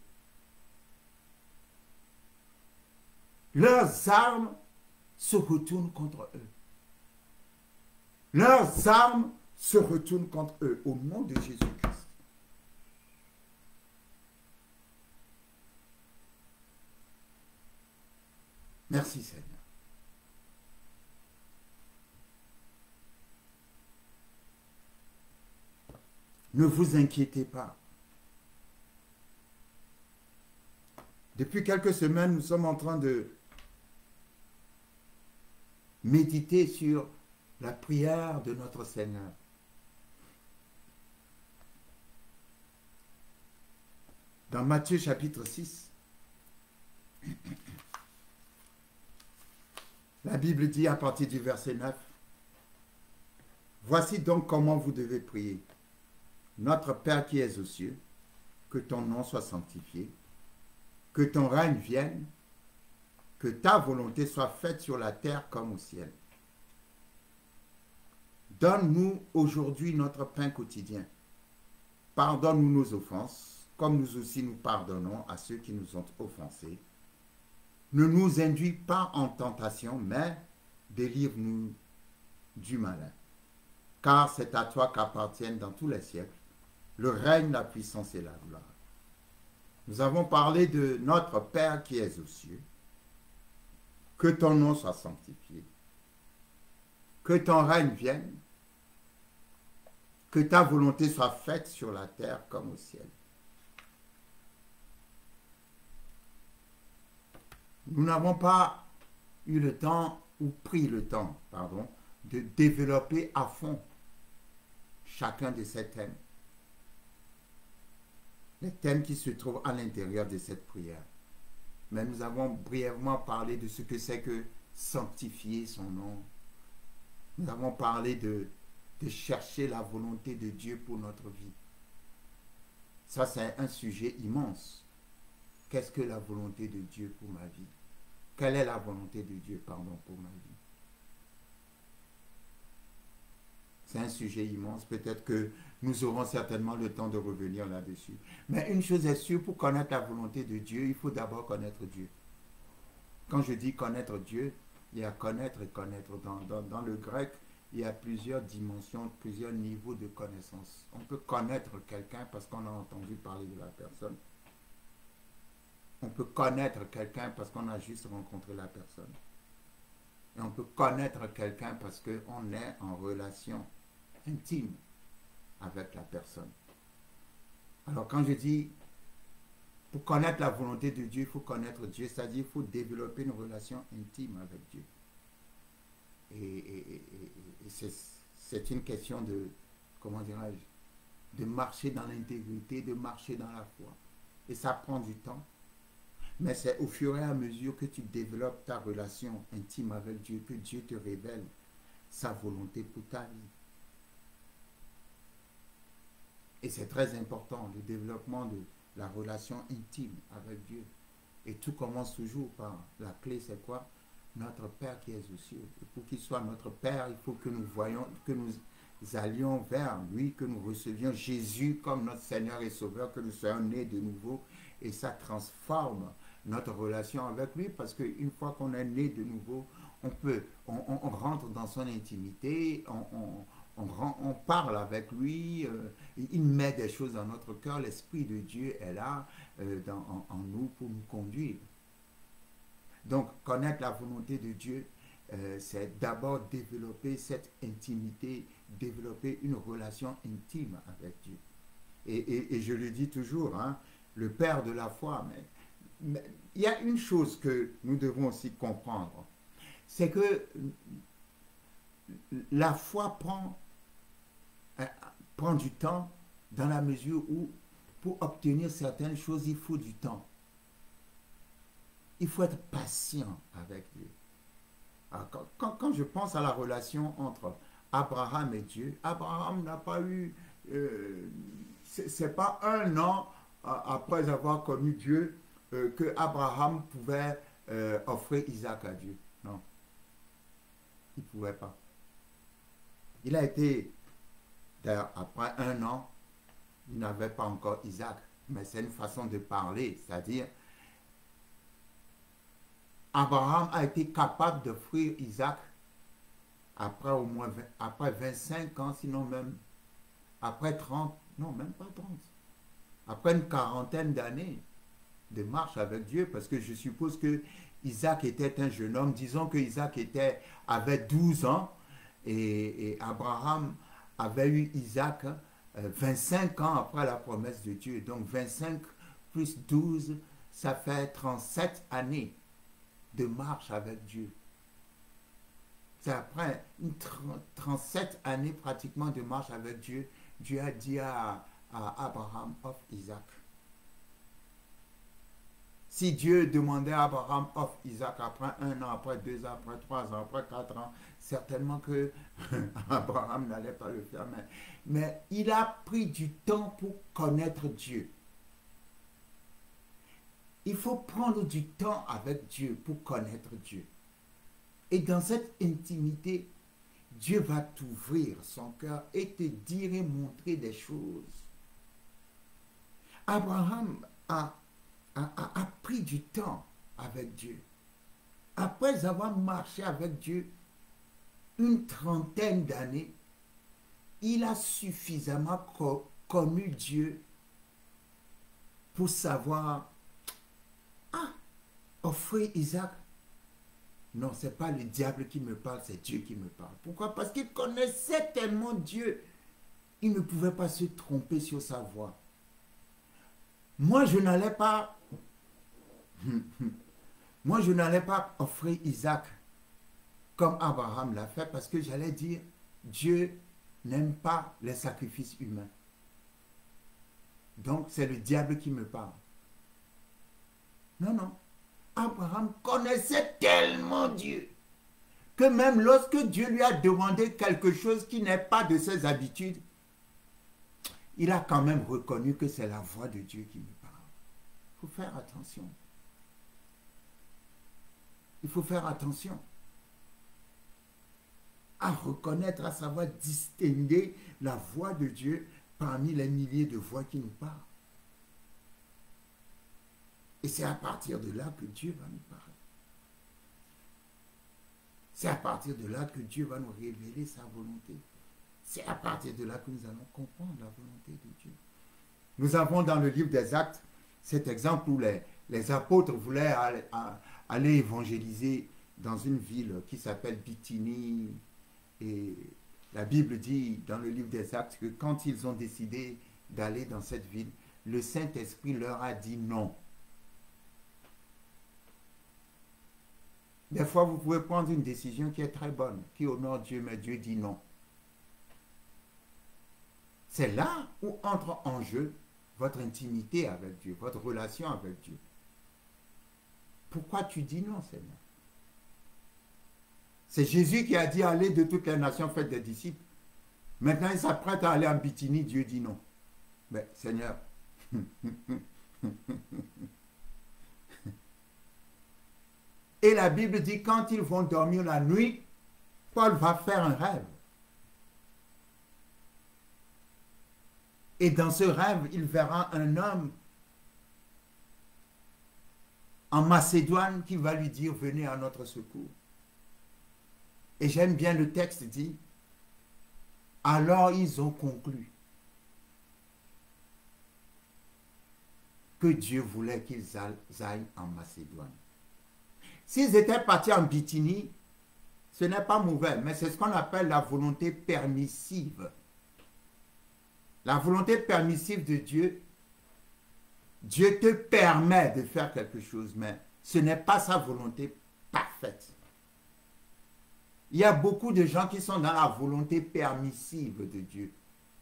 [SPEAKER 1] Leurs armes se retournent contre eux. Leurs armes se retournent contre eux. Au nom de Jésus-Christ. Merci Seigneur. Ne vous inquiétez pas. Depuis quelques semaines, nous sommes en train de méditer sur la prière de notre Seigneur. Dans Matthieu chapitre 6, la Bible dit à partir du verset 9, « Voici donc comment vous devez prier. Notre Père qui es aux cieux, que ton nom soit sanctifié, que ton règne vienne, que ta volonté soit faite sur la terre comme au ciel. Donne-nous aujourd'hui notre pain quotidien. Pardonne-nous nos offenses, comme nous aussi nous pardonnons à ceux qui nous ont offensés. Ne nous induis pas en tentation, mais délivre-nous du malin. Car c'est à toi qu'appartiennent dans tous les siècles le règne, la puissance et la gloire. » Nous avons parlé de notre Père qui est aux cieux. Que ton nom soit sanctifié. Que ton règne vienne. Que ta volonté soit faite sur la terre comme au ciel. Nous n'avons pas eu le temps, ou pris le temps, pardon, de développer à fond chacun de ces thèmes. Les thèmes qui se trouvent à l'intérieur de cette prière. Mais nous avons brièvement parlé de ce que c'est que sanctifier son nom. Nous avons parlé de chercher la volonté de Dieu pour notre vie. Ça, c'est un sujet immense. Qu'est-ce que la volonté de Dieu pour ma vie? Quelle est la volonté de Dieu, pardon, pour ma vie? C'est un sujet immense. Peut-être que nous aurons certainement le temps de revenir là-dessus. Mais une chose est sûre, pour connaître la volonté de Dieu, il faut d'abord connaître Dieu. Quand je dis connaître Dieu, il y a connaître et connaître. Dans le grec, il y a plusieurs dimensions, plusieurs niveaux de connaissance. On peut connaître quelqu'un parce qu'on a entendu parler de la personne. On peut connaître quelqu'un parce qu'on a juste rencontré la personne. Et on peut connaître quelqu'un parce qu'on est en relation intime avec la personne. Alors quand je dis, pour connaître la volonté de Dieu, il faut connaître Dieu, c'est-à-dire il faut développer une relation intime avec Dieu. Et c'est une question de, comment dirais-je, de marcher dans l'intégrité, de marcher dans la foi. Et ça prend du temps. Mais c'est au fur et à mesure que tu développes ta relation intime avec Dieu, que Dieu te révèle sa volonté pour ta vie. Et c'est très important, le développement de la relation intime avec Dieu. Et tout commence toujours par la clé, c'est quoi? Notre Père qui est aux cieux. Et pour qu'il soit notre Père, il faut que nous voyions, que nous allions vers lui, que nous recevions Jésus comme notre Seigneur et Sauveur, que nous soyons nés de nouveau. Et ça transforme notre relation avec lui, parce qu'une fois qu'on est né de nouveau, on rentre dans son intimité, on parle avec lui, il met des choses dans notre cœur, l'Esprit de Dieu est là en nous pour nous conduire. Donc, connaître la volonté de Dieu, c'est d'abord développer cette intimité, développer une relation intime avec Dieu. Et je le dis toujours, hein, le Père de la foi, mais il y a une chose que nous devons aussi comprendre, c'est que la foi prend du temps dans la mesure où pour obtenir certaines choses, il faut du temps. Il faut être patient avec Dieu. Alors, quand je pense à la relation entre Abraham et Dieu, Abraham n'a pas eu... c'est pas un an après avoir connu Dieu que Abraham pouvait offrir Isaac à Dieu. Non, il ne pouvait pas. Il a été, d'ailleurs, après un an, il n'avait pas encore Isaac, mais c'est une façon de parler, c'est-à-dire Abraham a été capable d'offrir Isaac après au moins après 25 ans, sinon même après 30, non, même pas 30, après une quarantaine d'années de marche avec Dieu, parce que je suppose que Isaac était un jeune homme, disons que Isaac avait 12 ans, et Abraham avait eu Isaac 25 ans après la promesse de Dieu. Donc 25 plus 12, ça fait 37 années de marche avec Dieu. C'est après 37 années pratiquement de marche avec Dieu, Dieu a dit à Abraham, offre Isaac. Si Dieu demandait à Abraham, offre Isaac après 1 an, après 2 ans, après 3 ans, après 4 ans, certainement que Abraham n'allait pas le faire. Mais il a pris du temps pour connaître Dieu. Il faut prendre du temps avec Dieu pour connaître Dieu. Et dans cette intimité, Dieu va t'ouvrir son cœur et te dire et montrer des choses. Abraham a pris du temps avec Dieu. Après avoir marché avec Dieu une trentaine d'années, il a suffisamment connu Dieu pour savoir, offrir Isaac. Non, ce n'est pas le diable qui me parle, c'est Dieu qui me parle. Pourquoi? Parce qu'il connaissait tellement Dieu, il ne pouvait pas se tromper sur sa voie. Moi, je n'allais pas offrir Isaac comme Abraham l'a fait, parce que j'allais dire, Dieu n'aime pas les sacrifices humains. Donc, c'est le diable qui me parle. Non, non. Abraham connaissait tellement Dieu que même lorsque Dieu lui a demandé quelque chose qui n'est pas de ses habitudes, il a quand même reconnu que c'est la voix de Dieu qui me parle. Il faut faire attention. Il faut faire attention à reconnaître, à savoir distinguer la voix de Dieu parmi les milliers de voix qui nous parlent. Et c'est à partir de là que Dieu va nous parler. C'est à partir de là que Dieu va nous révéler sa volonté. C'est à partir de là que nous allons comprendre la volonté de Dieu. Nous avons dans le livre des Actes cet exemple où les apôtres voulaient aller évangéliser dans une ville qui s'appelle Bithynie. Et la Bible dit dans le livre des Actes que quand ils ont décidé d'aller dans cette ville, le Saint-Esprit leur a dit non. Des fois, vous pouvez prendre une décision qui est très bonne, qui honore Dieu, mais Dieu dit non. C'est là où entre en jeu votre intimité avec Dieu, votre relation avec Dieu. Pourquoi tu dis non, Seigneur? C'est Jésus qui a dit allez de toutes les nations, faites des disciples. Maintenant, il s'apprête à aller en Bithynie, Dieu dit non. Mais Seigneur, et la Bible dit quand ils vont dormir la nuit, Paul va faire un rêve. Et dans ce rêve, il verra un homme en Macédoine qui va lui dire venez à notre secours. Et j'aime bien le texte dit alors ils ont conclu que Dieu voulait qu'ils aillent en Macédoine. S'ils étaient partis en Bithynie, ce n'est pas mauvais, mais c'est ce qu'on appelle la volonté permissive. La volonté permissive de Dieu, Dieu te permet de faire quelque chose, mais ce n'est pas sa volonté parfaite. Il y a beaucoup de gens qui sont dans la volonté permissive de Dieu,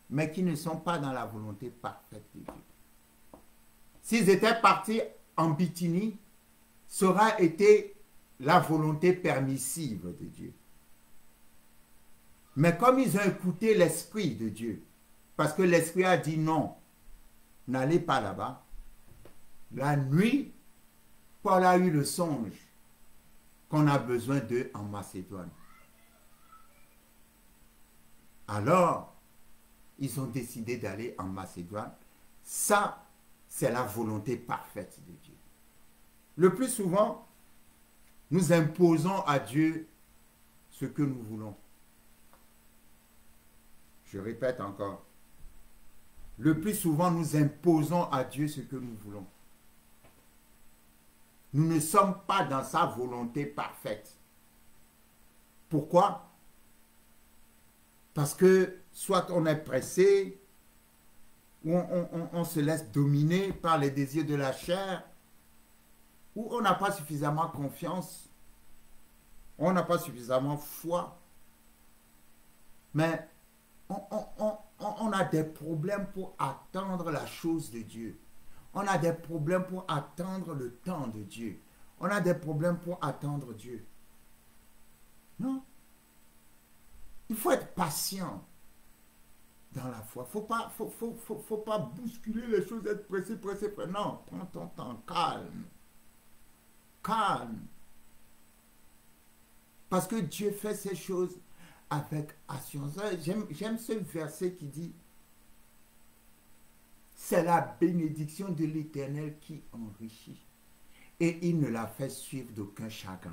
[SPEAKER 1] mais qui ne sont pas dans la volonté parfaite de Dieu. S'ils étaient partis en Bithynie, ça aurait été la volonté permissive de Dieu. Mais comme ils ont écouté l'Esprit de Dieu, parce que l'Esprit a dit non, n'allez pas là-bas, la nuit, Paul a eu le songe qu'on a besoin d'eux en Macédoine. Alors, ils ont décidé d'aller en Macédoine. Ça, c'est la volonté parfaite de Dieu. Le plus souvent, nous imposons à Dieu ce que nous voulons. Je répète encore. Le plus souvent, nous imposons à Dieu ce que nous voulons. Nous ne sommes pas dans sa volonté parfaite. Pourquoi? Parce que soit on est pressé, ou on se laisse dominer par les désirs de la chair, ou on n'a pas suffisamment confiance, on n'a pas suffisamment foi. Mais on a des problèmes pour attendre la chose de Dieu. On a des problèmes pour attendre le temps de Dieu. On a des problèmes pour attendre Dieu. Non. Il faut être patient dans la foi. Faut pas bousculer les choses, être pressé. Non, prends ton temps, calme. Calme. Parce que Dieu fait ces choses avec assurance. J'aime ce verset qui dit, c'est la bénédiction de l'Éternel qui enrichit. Et il ne la fait suivre d'aucun chagrin.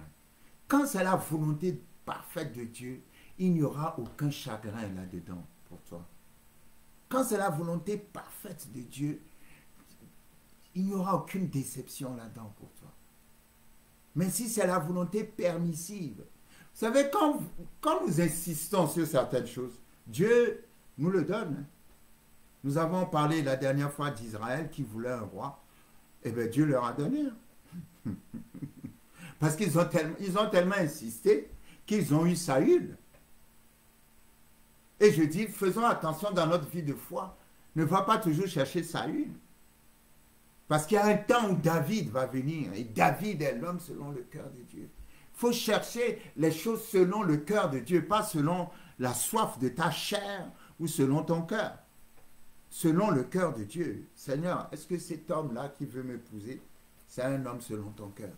[SPEAKER 1] Quand c'est la volonté parfaite de Dieu, il n'y aura aucun chagrin là-dedans pour toi. Quand c'est la volonté parfaite de Dieu, il n'y aura aucune déception là-dedans pour toi. Mais si c'est la volonté permissive, vous savez, quand nous insistons sur certaines choses, Dieu nous le donne. Nous avons parlé la dernière fois d'Israël qui voulait un roi. Eh bien, Dieu leur a donné. Parce qu'ils ont tellement insisté qu'ils ont eu Saül. Et je dis, faisons attention dans notre vie de foi. Ne va pas toujours chercher Saül. Parce qu'il y a un temps où David va venir. Et David est l'homme selon le cœur de Dieu. Il faut chercher les choses selon le cœur de Dieu, pas selon la soif de ta chair ou selon ton cœur. Selon le cœur de Dieu. Seigneur, est-ce que cet homme-là qui veut m'épouser, c'est un homme selon ton cœur?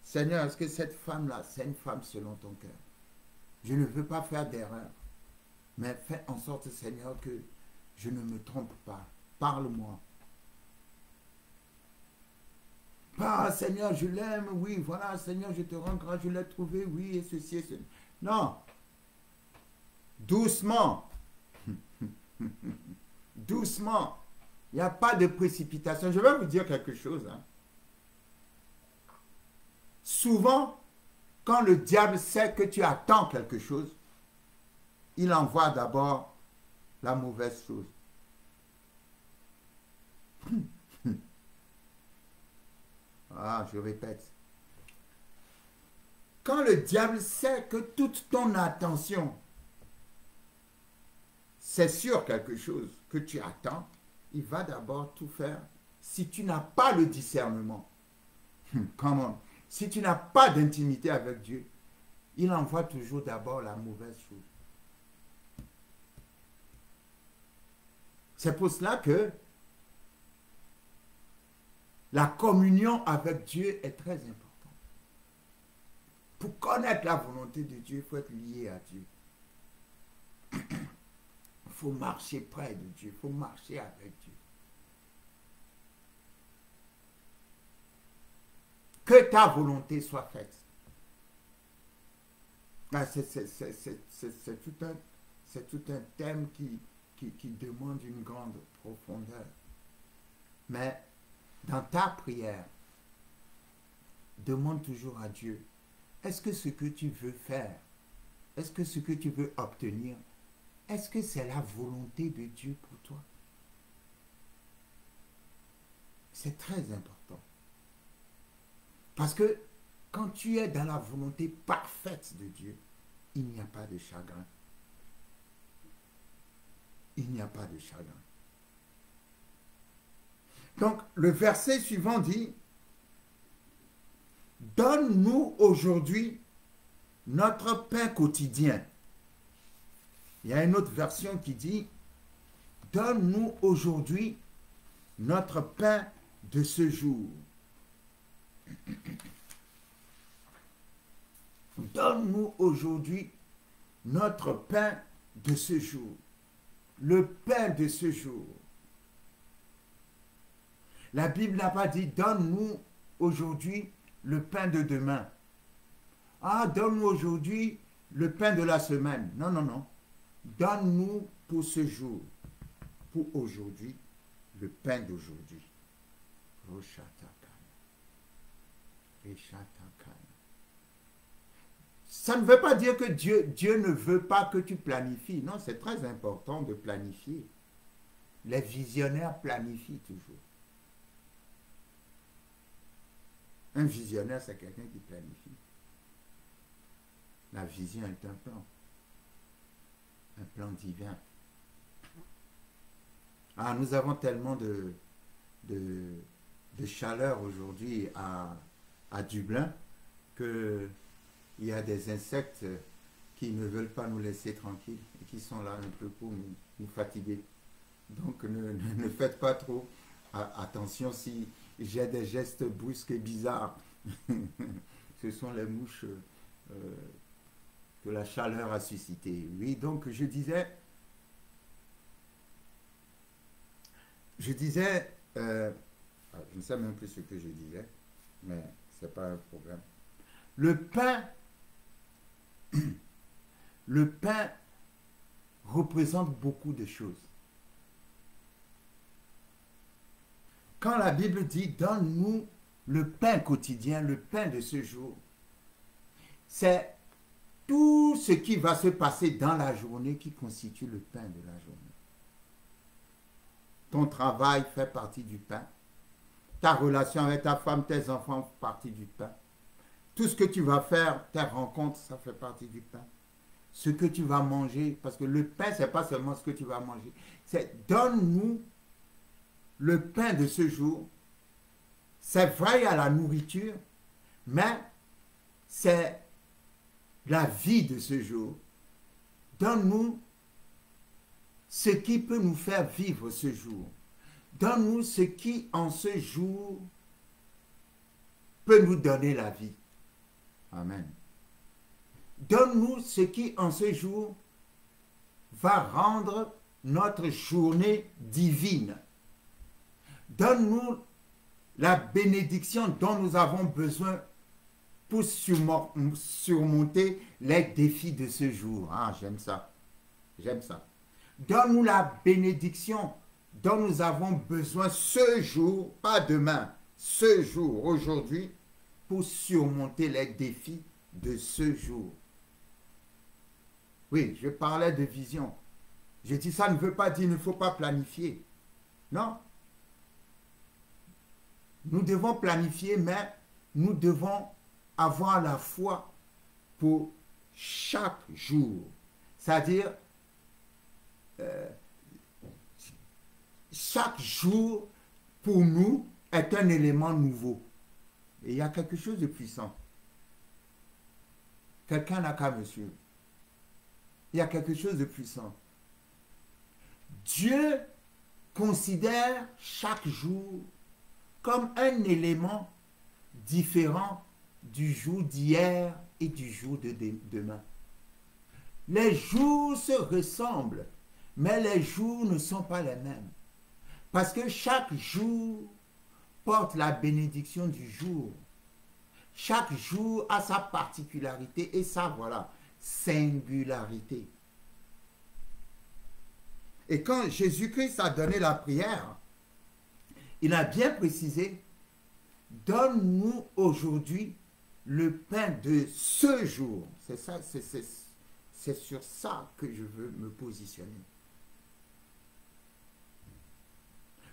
[SPEAKER 1] Seigneur, est-ce que cette femme-là, c'est une femme selon ton cœur? Je ne veux pas faire d'erreur. Mais fais en sorte, Seigneur, que je ne me trompe pas. Parle-moi. Pas, Seigneur, je l'aime, oui, voilà, Seigneur, je te rends grâce, je l'ai trouvé, oui, et ceci, et cela. Non. Doucement. Doucement. Il n'y a pas de précipitation. Je vais vous dire quelque chose. Hein. Souvent, quand le diable sait que tu attends quelque chose, il envoie d'abord la mauvaise chose. Ah, je répète. Quand le diable sait que toute ton attention, c'est sur quelque chose que tu attends, il va d'abord tout faire. Si tu n'as pas le discernement, comment? Si tu n'as pas d'intimité avec Dieu, il envoie toujours d'abord la mauvaise chose. C'est pour cela que la communion avec Dieu est très importante. Pour connaître la volonté de Dieu, il faut être lié à Dieu. Il faut marcher près de Dieu, il faut marcher avec Dieu. Que ta volonté soit faite. C'est tout un thème qui demande une grande profondeur. Mais dans ta prière, demande toujours à Dieu, est-ce que ce que tu veux faire, est-ce que ce que tu veux obtenir, est-ce que c'est la volonté de Dieu pour toi? C'est très important. Parce que quand tu es dans la volonté parfaite de Dieu, il n'y a pas de chagrin. Il n'y a pas de chagrin. Donc, le verset suivant dit, « Donne-nous aujourd'hui notre pain quotidien. » Il y a une autre version qui dit, « Donne-nous aujourd'hui notre pain de ce jour. » Donne-nous aujourd'hui notre pain de ce jour. Le pain de ce jour. La Bible n'a pas dit, donne-nous aujourd'hui le pain de demain. Ah, donne-nous aujourd'hui le pain de la semaine. Non, non, non. Donne-nous pour ce jour, pour aujourd'hui, le pain d'aujourd'hui. Ça ne veut pas dire que Dieu ne veut pas que tu planifies. Non, c'est très important de planifier. Les visionnaires planifient toujours. Un visionnaire, c'est quelqu'un qui planifie. La vision est un plan divin. Ah, nous avons tellement de chaleur aujourd'hui à Dublin que il y a des insectes qui ne veulent pas nous laisser tranquilles et qui sont là un peu pour nous fatiguer. Donc ne faites pas trop attention si j'ai des gestes brusques et bizarres. Ce sont les mouches que la chaleur a suscité. Oui, donc je disais, je ne sais même plus ce que je disais, mais ce n'est pas un problème. Le pain représente beaucoup de choses. Quand la Bible dit « Donne-nous le pain quotidien, le pain de ce jour », c'est tout ce qui va se passer dans la journée qui constitue le pain de la journée. Ton travail fait partie du pain. Ta relation avec ta femme, tes enfants font partie du pain. Tout ce que tu vas faire, tes rencontres, ça fait partie du pain. Ce que tu vas manger, parce que le pain, ce n'est pas seulement ce que tu vas manger. C'est donne-nous le pain de ce jour. C'est vrai à la nourriture, mais c'est la vie de ce jour. Donne-nous ce qui peut nous faire vivre ce jour. Donne-nous ce qui, en ce jour, peut nous donner la vie. Amen. Donne-nous ce qui, en ce jour, va rendre notre journée divine. Donne-nous la bénédiction dont nous avons besoin pour surmonter les défis de ce jour. Ah, j'aime ça. J'aime ça. Donne-nous la bénédiction dont nous avons besoin ce jour, pas demain, ce jour, aujourd'hui, pour surmonter les défis de ce jour. Oui, je parlais de vision. Je dis ça ne veut pas dire qu'il ne faut pas planifier. Non. Nous devons planifier, mais nous devons avoir la foi pour chaque jour. C'est-à-dire, chaque jour, pour nous, est un élément nouveau. Et il y a quelque chose de puissant. Quelqu'un n'a qu'à me suivre. Il y a quelque chose de puissant. Dieu considère chaque jour comme un élément différent du jour d'hier et du jour de demain. Les jours se ressemblent, mais les jours ne sont pas les mêmes. Parce que chaque jour porte la bénédiction du jour. Chaque jour a sa particularité et sa, singularité. Et quand Jésus-Christ a donné la prière, il a bien précisé, donne-nous aujourd'hui le pain de ce jour. C'est ça, c'est sur ça que je veux me positionner.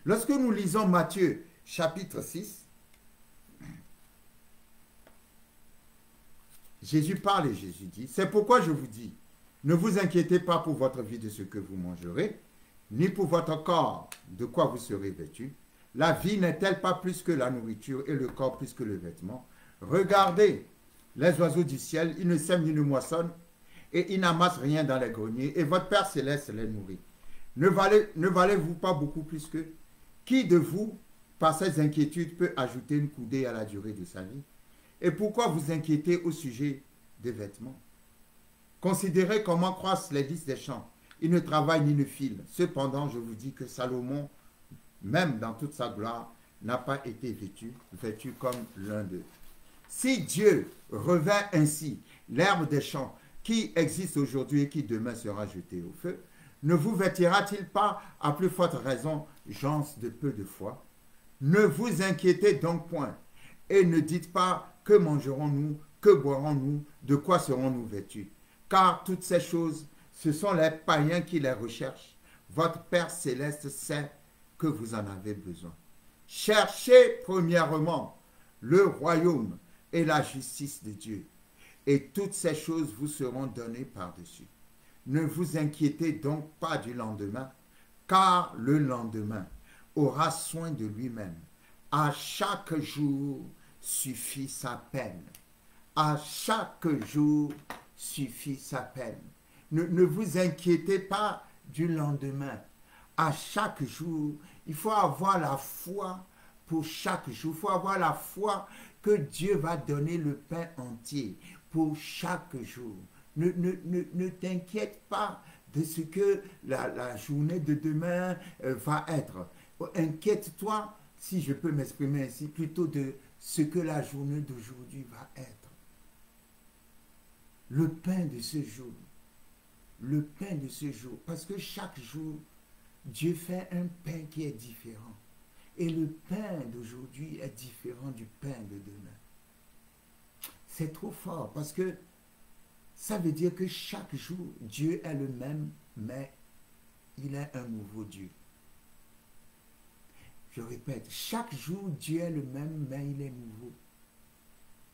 [SPEAKER 1] Lorsque nous lisons Matthieu chapitre 6, Jésus parle et Jésus dit, c'est pourquoi je vous dis, ne vous inquiétez pas pour votre vie de ce que vous mangerez, ni pour votre corps de quoi vous serez vêtu. La vie n'est-elle pas plus que la nourriture et le corps plus que le vêtement? Regardez les oiseaux du ciel, ils ne sèment ni ne moissonnent, et ils n'amassent rien dans les greniers, et votre Père céleste les nourrit. Ne valez-vous pas beaucoup plus qu'eux? Qui de vous, par ces inquiétudes, peut ajouter une coudée à la durée de sa vie? Et pourquoi vous inquiétez au sujet des vêtements? Considérez comment croissent les lys des champs. Ils ne travaillent ni ne filent. Cependant, je vous dis que Salomon, même dans toute sa gloire, n'a pas été vêtu comme l'un d'eux. Si Dieu revêt ainsi l'herbe des champs qui existe aujourd'hui et qui demain sera jetée au feu, ne vous vêtira-t-il pas à plus forte raison, gens de peu de foi? Ne vous inquiétez donc point, et ne dites pas que mangerons-nous, que boirons-nous, de quoi serons-nous vêtus? Car toutes ces choses, ce sont les païens qui les recherchent. Votre Père céleste sait que vous en avez besoin. Cherchez premièrement le royaume et la justice de Dieu, et toutes ces choses vous seront données par-dessus. Ne vous inquiétez donc pas du lendemain, car le lendemain aura soin de lui-même. À chaque jour suffit sa peine. À chaque jour suffit sa peine. Ne vous inquiétez pas du lendemain. À chaque jour, il faut avoir la foi pour chaque jour. Il faut avoir la foi que Dieu va donner le pain entier pour chaque jour. Ne t'inquiète pas de ce que la journée de demain va être. Inquiète-toi, si je peux m'exprimer ainsi, plutôt de ce que la journée d'aujourd'hui va être. Le pain de ce jour. Le pain de ce jour. Parce que chaque jour, Dieu fait un pain qui est différent. Et le pain d'aujourd'hui est différent du pain de demain. C'est trop fort parce que ça veut dire que chaque jour, Dieu est le même, mais il est un nouveau Dieu. Je répète, chaque jour, Dieu est le même, mais il est nouveau.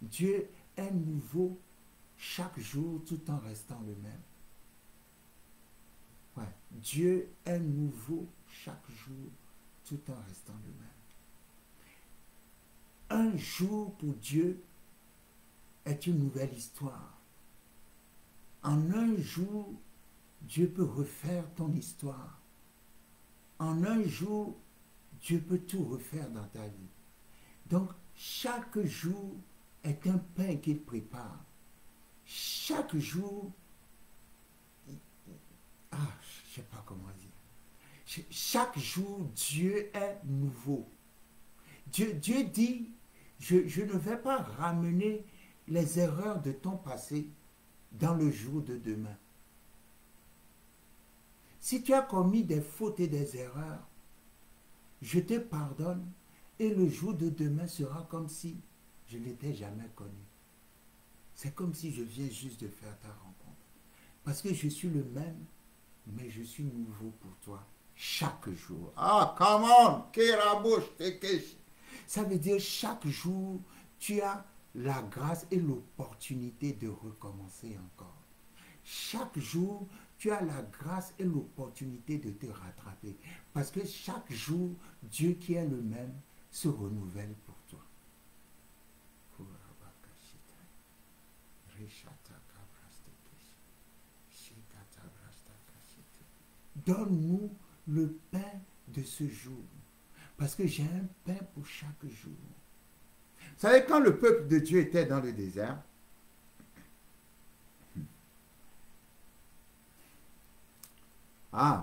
[SPEAKER 1] Dieu est nouveau chaque jour tout en restant le même. Ouais. Dieu est nouveau chaque jour tout en restant le même. Un jour pour Dieu est une nouvelle histoire. En un jour, Dieu peut refaire ton histoire. En un jour, Dieu peut tout refaire dans ta vie. Donc, chaque jour est un pain qu'il prépare. Chaque jour, je ne sais pas comment dire. Chaque jour, Dieu est nouveau. Dieu dit, je ne vais pas ramener les erreurs de ton passé dans le jour de demain. Si tu as commis des fautes et des erreurs, je te pardonne et le jour de demain sera comme si je ne l'étais jamais connu. C'est comme si je viens juste de faire ta rencontre. Parce que je suis le même, mais je suis nouveau pour toi chaque jour. Ah, come on! Ça veut dire chaque jour, tu as la grâce et l'opportunité de recommencer encore. Chaque jour, tu as la grâce et l'opportunité de te rattraper. Parce que chaque jour, Dieu qui est le même se renouvelle pour toi. Donne-nous le pain de ce jour. Parce que j'ai un pain pour chaque jour. Vous savez, quand le peuple de Dieu était dans le désert,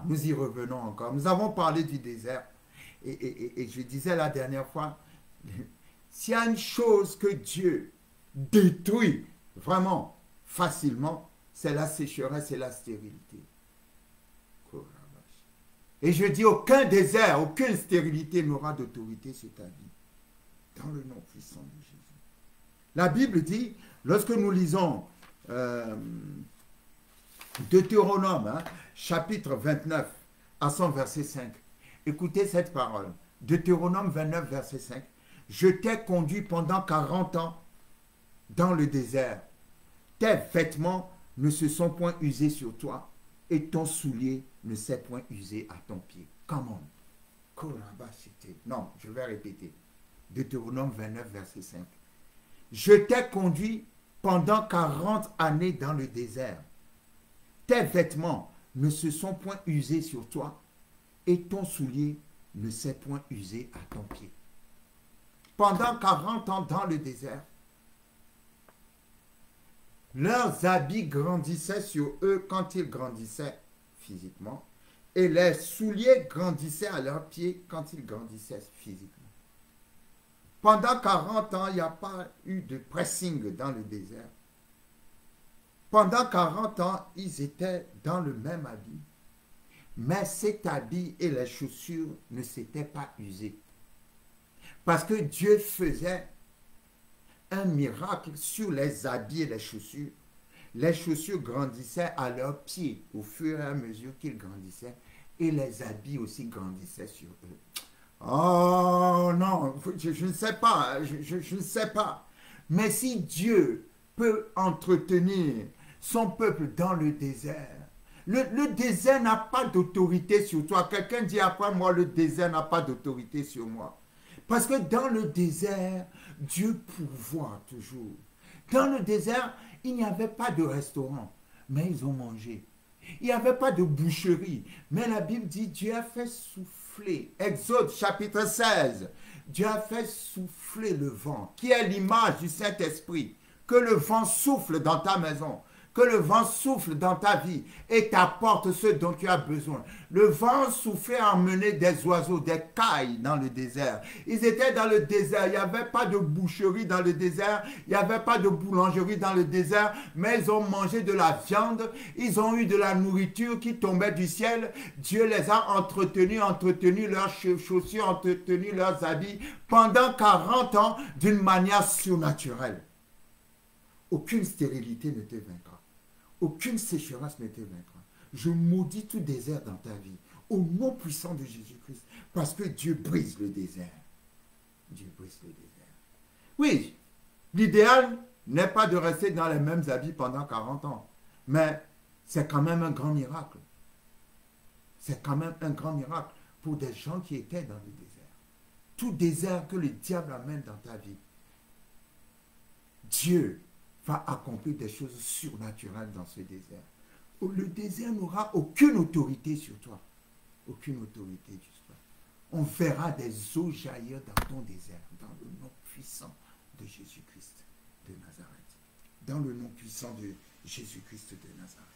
[SPEAKER 1] nous y revenons encore. Nous avons parlé du désert. Et je disais la dernière fois, s'il y a une chose que Dieu détruit vraiment facilement, c'est la sécheresse et la stérilité. Et je dis, aucun désert, aucune stérilité n'aura d'autorité sur ta vie. Dans le nom puissant de Jésus. La Bible dit, lorsque nous lisons Deutéronome, chapitre 29, à son verset 5, écoutez cette parole. Deutéronome 29, verset 5. Je t'ai conduit pendant 40 ans dans le désert tes vêtements ne se sont point usés sur toi, et ton soulier ne s'est point usé à ton pied. Comment? Non, je vais répéter. Deutéronome 29, verset 5. Je t'ai conduit pendant 40 années dans le désert. Tes vêtements ne se sont point usés sur toi, et ton soulier ne s'est point usé à ton pied. Pendant 40 ans dans le désert, leurs habits grandissaient sur eux quand ils grandissaient physiquement, et les souliers grandissaient à leurs pieds quand ils grandissaient physiquement. Pendant 40 ans, il n'y a pas eu de pressing dans le désert. Pendant 40 ans, ils étaient dans le même habit, mais cet habit et les chaussures ne s'étaient pas usés. Parce que Dieu faisait un miracle sur les habits et les chaussures. Les chaussures grandissaient à leurs pieds au fur et à mesure qu'ils grandissaient, et les habits aussi grandissaient sur eux. Oh non, je ne sais pas, je ne sais pas. Mais si Dieu peut entretenir son peuple dans le désert, le désert n'a pas d'autorité sur toi. Quelqu'un dit après moi, le désert n'a pas d'autorité sur moi. Parce que dans le désert, Dieu pourvoit toujours. Dans le désert, il n'y avait pas de restaurant, mais ils ont mangé. Il n'y avait pas de boucherie, mais la Bible dit Dieu a fait souffler. Exode chapitre 16, Dieu a fait souffler le vent, qui est l'image du Saint-Esprit. Que le vent souffle dans ta maison, que le vent souffle dans ta vie et t'apporte ce dont tu as besoin. Le vent soufflait à emmener des oiseaux, des cailles dans le désert. Ils étaient dans le désert, il n'y avait pas de boucherie dans le désert, il n'y avait pas de boulangerie dans le désert, mais ils ont mangé de la viande, ils ont eu de la nourriture qui tombait du ciel. Dieu les a entretenu leurs chaussures, entretenu leurs habits pendant 40 ans d'une manière surnaturelle. Aucune stérilité ne te vaincra. Aucune sécheresse ne te vaincra. Je maudis tout désert dans ta vie, au nom puissant de Jésus-Christ, parce que Dieu brise le désert. Dieu brise le désert. Oui, l'idéal n'est pas de rester dans les mêmes habits pendant 40 ans, mais c'est quand même un grand miracle. C'est quand même un grand miracle pour des gens qui étaient dans le désert. Tout désert que le diable amène dans ta vie, Dieu va accomplir des choses surnaturelles dans ce désert. Le désert n'aura aucune autorité sur toi. Aucune autorité sur toi. On verra des eaux jaillir dans ton désert, dans le nom puissant de Jésus-Christ de Nazareth. Dans le nom puissant de Jésus-Christ de Nazareth.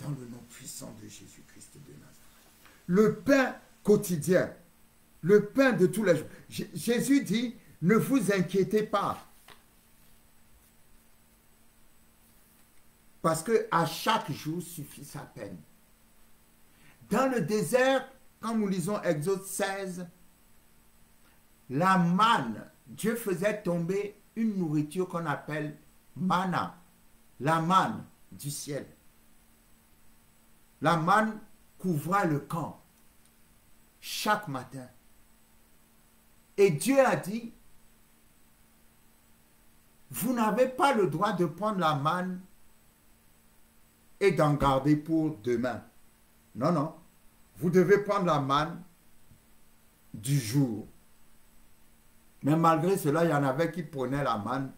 [SPEAKER 1] Dans le nom puissant de Jésus-Christ de Nazareth. Le pain quotidien, le pain de tous les jours. Jésus dit, ne vous inquiétez pas. Parce qu'à chaque jour suffit sa peine. Dans le désert, quand nous lisons Exode 16, la manne, Dieu faisait tomber une nourriture qu'on appelle manna, la manne du ciel. La manne couvrait le camp chaque matin. Et Dieu a dit, vous n'avez pas le droit de prendre la manne et d'en garder pour demain. Non, non. Vous devez prendre la manne du jour. Mais malgré cela, il y en avait qui prenaient la manne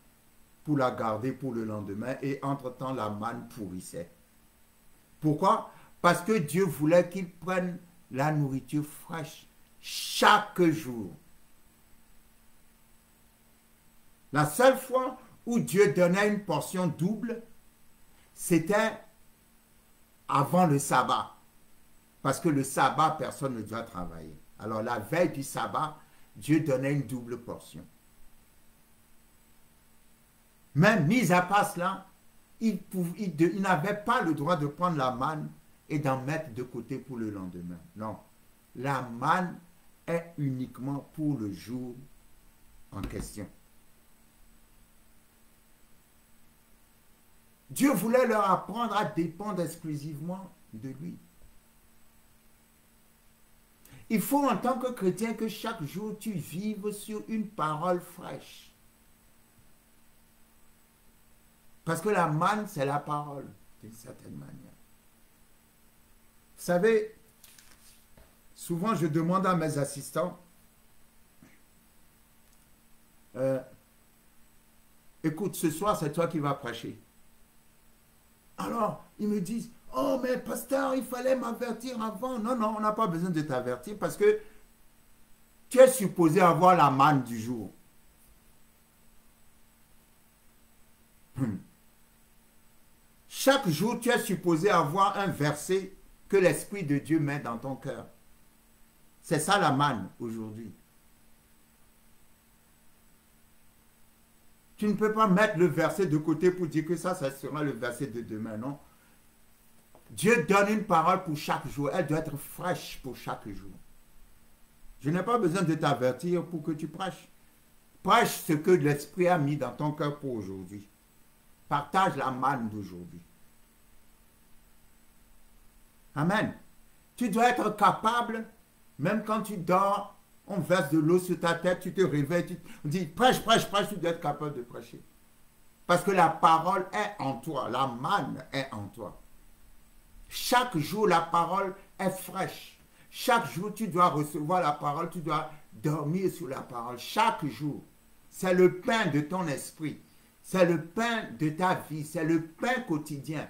[SPEAKER 1] pour la garder pour le lendemain et entre-temps, la manne pourrissait. Pourquoi? Parce que Dieu voulait qu'ils prennent la nourriture fraîche chaque jour. La seule fois où Dieu donnait une portion double, c'était avant le sabbat. Parce que le sabbat, personne ne doit travailler. Alors la veille du sabbat, Dieu donnait une double portion. Mais mis à part cela, il n'avait pas le droit de prendre la manne et d'en mettre de côté pour le lendemain. Non. La manne est uniquement pour le jour en question. Dieu voulait leur apprendre à dépendre exclusivement de lui. Il faut en tant que chrétien que chaque jour tu vives sur une parole fraîche. Parce que la manne, c'est la parole, d'une certaine manière. Vous savez, souvent je demande à mes assistants, écoute, ce soir, c'est toi qui vas prêcher. Alors, ils me disent, oh, mais pasteur, il fallait m'avertir avant. Non, non, on n'a pas besoin de t'avertir parce que tu es supposé avoir la manne du jour. Chaque jour, tu es supposé avoir un verset que l'Esprit de Dieu met dans ton cœur. C'est ça la manne aujourd'hui. Tu ne peux pas mettre le verset de côté pour dire que ça sera le verset de demain, non? Dieu donne une parole pour chaque jour. Elle doit être fraîche pour chaque jour. Je n'ai pas besoin de t'avertir pour que tu prêches. Prêche ce que l'Esprit a mis dans ton cœur pour aujourd'hui. Partage la manne d'aujourd'hui. Amen. Tu dois être capable, même quand tu dors, on verse de l'eau sur ta tête, tu te réveilles, on dit prêche, prêche, prêche, tu dois être capable de prêcher. Parce que la parole est en toi, la manne est en toi. Chaque jour, la parole est fraîche. Chaque jour, tu dois recevoir la parole, tu dois dormir sur la parole. Chaque jour, c'est le pain de ton esprit. C'est le pain de ta vie, c'est le pain quotidien.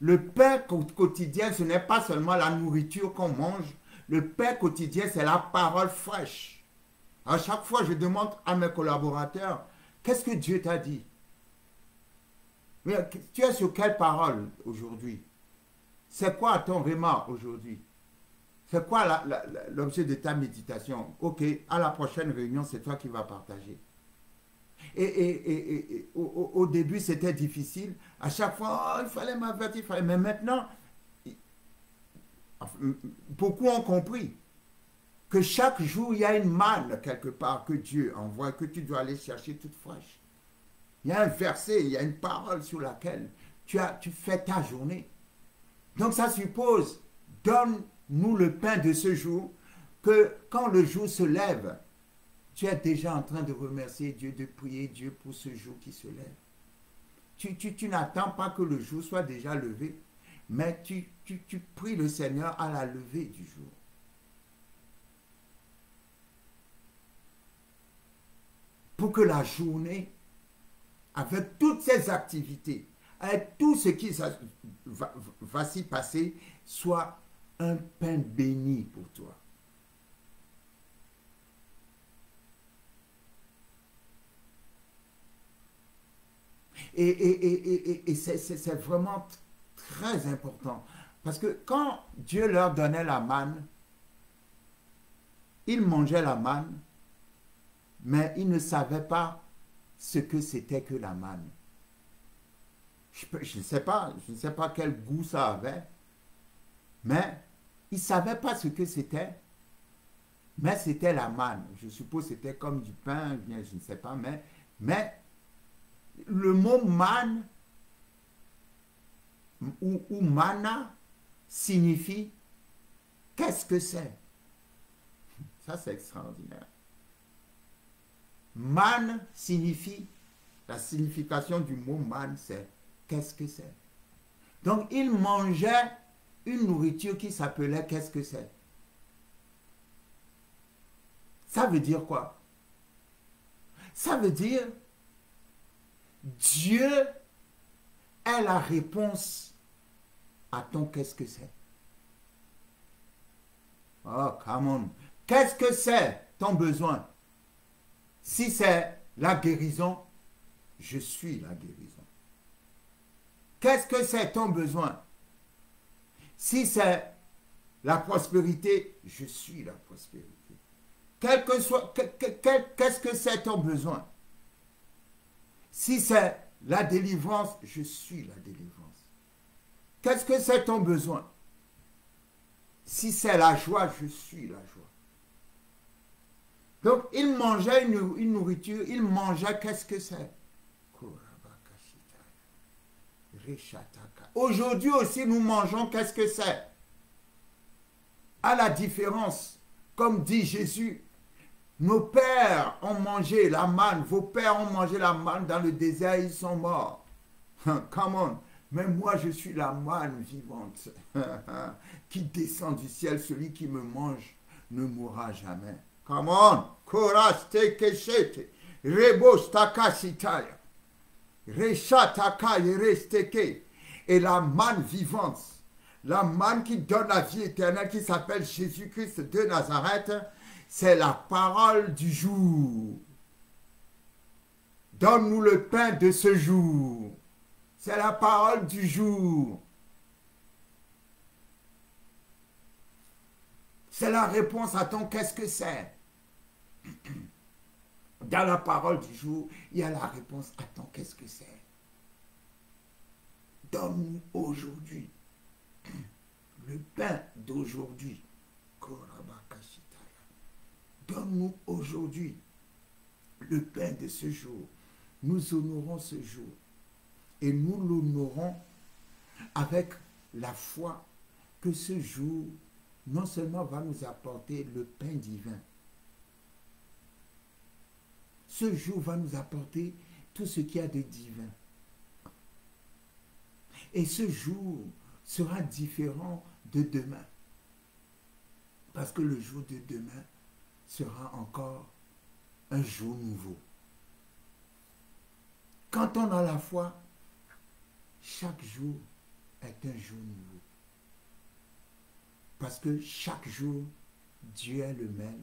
[SPEAKER 1] Le pain quotidien, ce n'est pas seulement la nourriture qu'on mange. Le pain quotidien, c'est la parole fraîche. À chaque fois, je demande à mes collaborateurs, qu'est-ce que Dieu t'a dit? Tu es sur quelle parole aujourd'hui? C'est quoi ton réma aujourd'hui? C'est quoi l'objet de ta méditation? Ok, à la prochaine réunion, c'est toi qui vas partager. Et au début, c'était difficile. À chaque fois, oh, il fallait m'avertir. Mais maintenant, beaucoup ont compris que chaque jour, il y a une manne quelque part que Dieu envoie, que tu dois aller chercher toute fraîche. Il y a un verset, il y a une parole sur laquelle tu fais ta journée. Donc ça suppose, donne-nous le pain de ce jour, que quand le jour se lève, tu es déjà en train de remercier Dieu, de prier Dieu pour ce jour qui se lève. Tu n'attends pas que le jour soit déjà levé, mais tu pries le Seigneur à la levée du jour. Pour que la journée, avec toutes ses activités, avec tout ce qui va s'y passer, soit un pain béni pour toi. Et c'est vraiment très important. Parce que quand Dieu leur donnait la manne, ils mangeaient la manne, mais ils ne savaient pas ce que c'était que la manne. Je ne sais pas quel goût ça avait, mais ils ne savaient pas ce que c'était, mais c'était la manne. Je suppose que c'était comme du pain, je ne sais pas, mais le mot manne ou mana signifie qu'est-ce que c'est? Ça, c'est extraordinaire. Man signifie, la signification du mot man, c'est qu'est-ce que c'est? Donc, il mangeait une nourriture qui s'appelait qu'est-ce que c'est? Ça veut dire quoi? Ça veut dire Dieu est la réponse à ton qu'est-ce que c'est? Oh, come on. Qu'est-ce que c'est ton besoin? Si c'est la guérison, je suis la guérison. Qu'est-ce que c'est ton besoin? Si c'est la prospérité, je suis la prospérité. Qu'est-ce que c'est ton besoin? Si c'est la délivrance, je suis la délivrance. Qu'est-ce que c'est ton besoin? Si c'est la joie, je suis la joie. Donc, il mangeait une nourriture, il mangeait qu'est-ce que c'est? Aujourd'hui aussi, nous mangeons qu'est-ce que c'est? À la différence, comme dit Jésus, nos pères ont mangé la manne, vos pères ont mangé la manne dans le désert, ils sont morts. Come on. Mais moi, je suis la manne vivante qui descend du ciel. Celui qui me mange ne mourra jamais. Come on. Courage, tekeshete. Rebos takashitaya. Reshataka yeresteke. Et la manne vivante, la manne qui donne la vie éternelle, qui s'appelle Jésus-Christ de Nazareth, c'est la parole du jour. Donne-nous le pain de ce jour. C'est la parole du jour. C'est la réponse à ton qu'est-ce que c'est. Dans la parole du jour, il y a la réponse à ton qu'est-ce que c'est. Donne-nous aujourd'hui le pain d'aujourd'hui. Donne-nous aujourd'hui le pain de ce jour. Nous honorons ce jour. Et nous l'honorons avec la foi que ce jour, non seulement va nous apporter le pain divin, ce jour va nous apporter tout ce qu'il y a de divin. Et ce jour sera différent de demain. Parce que le jour de demain sera encore un jour nouveau. Quand on a la foi, chaque jour est un jour nouveau. Parce que chaque jour, Dieu est le même,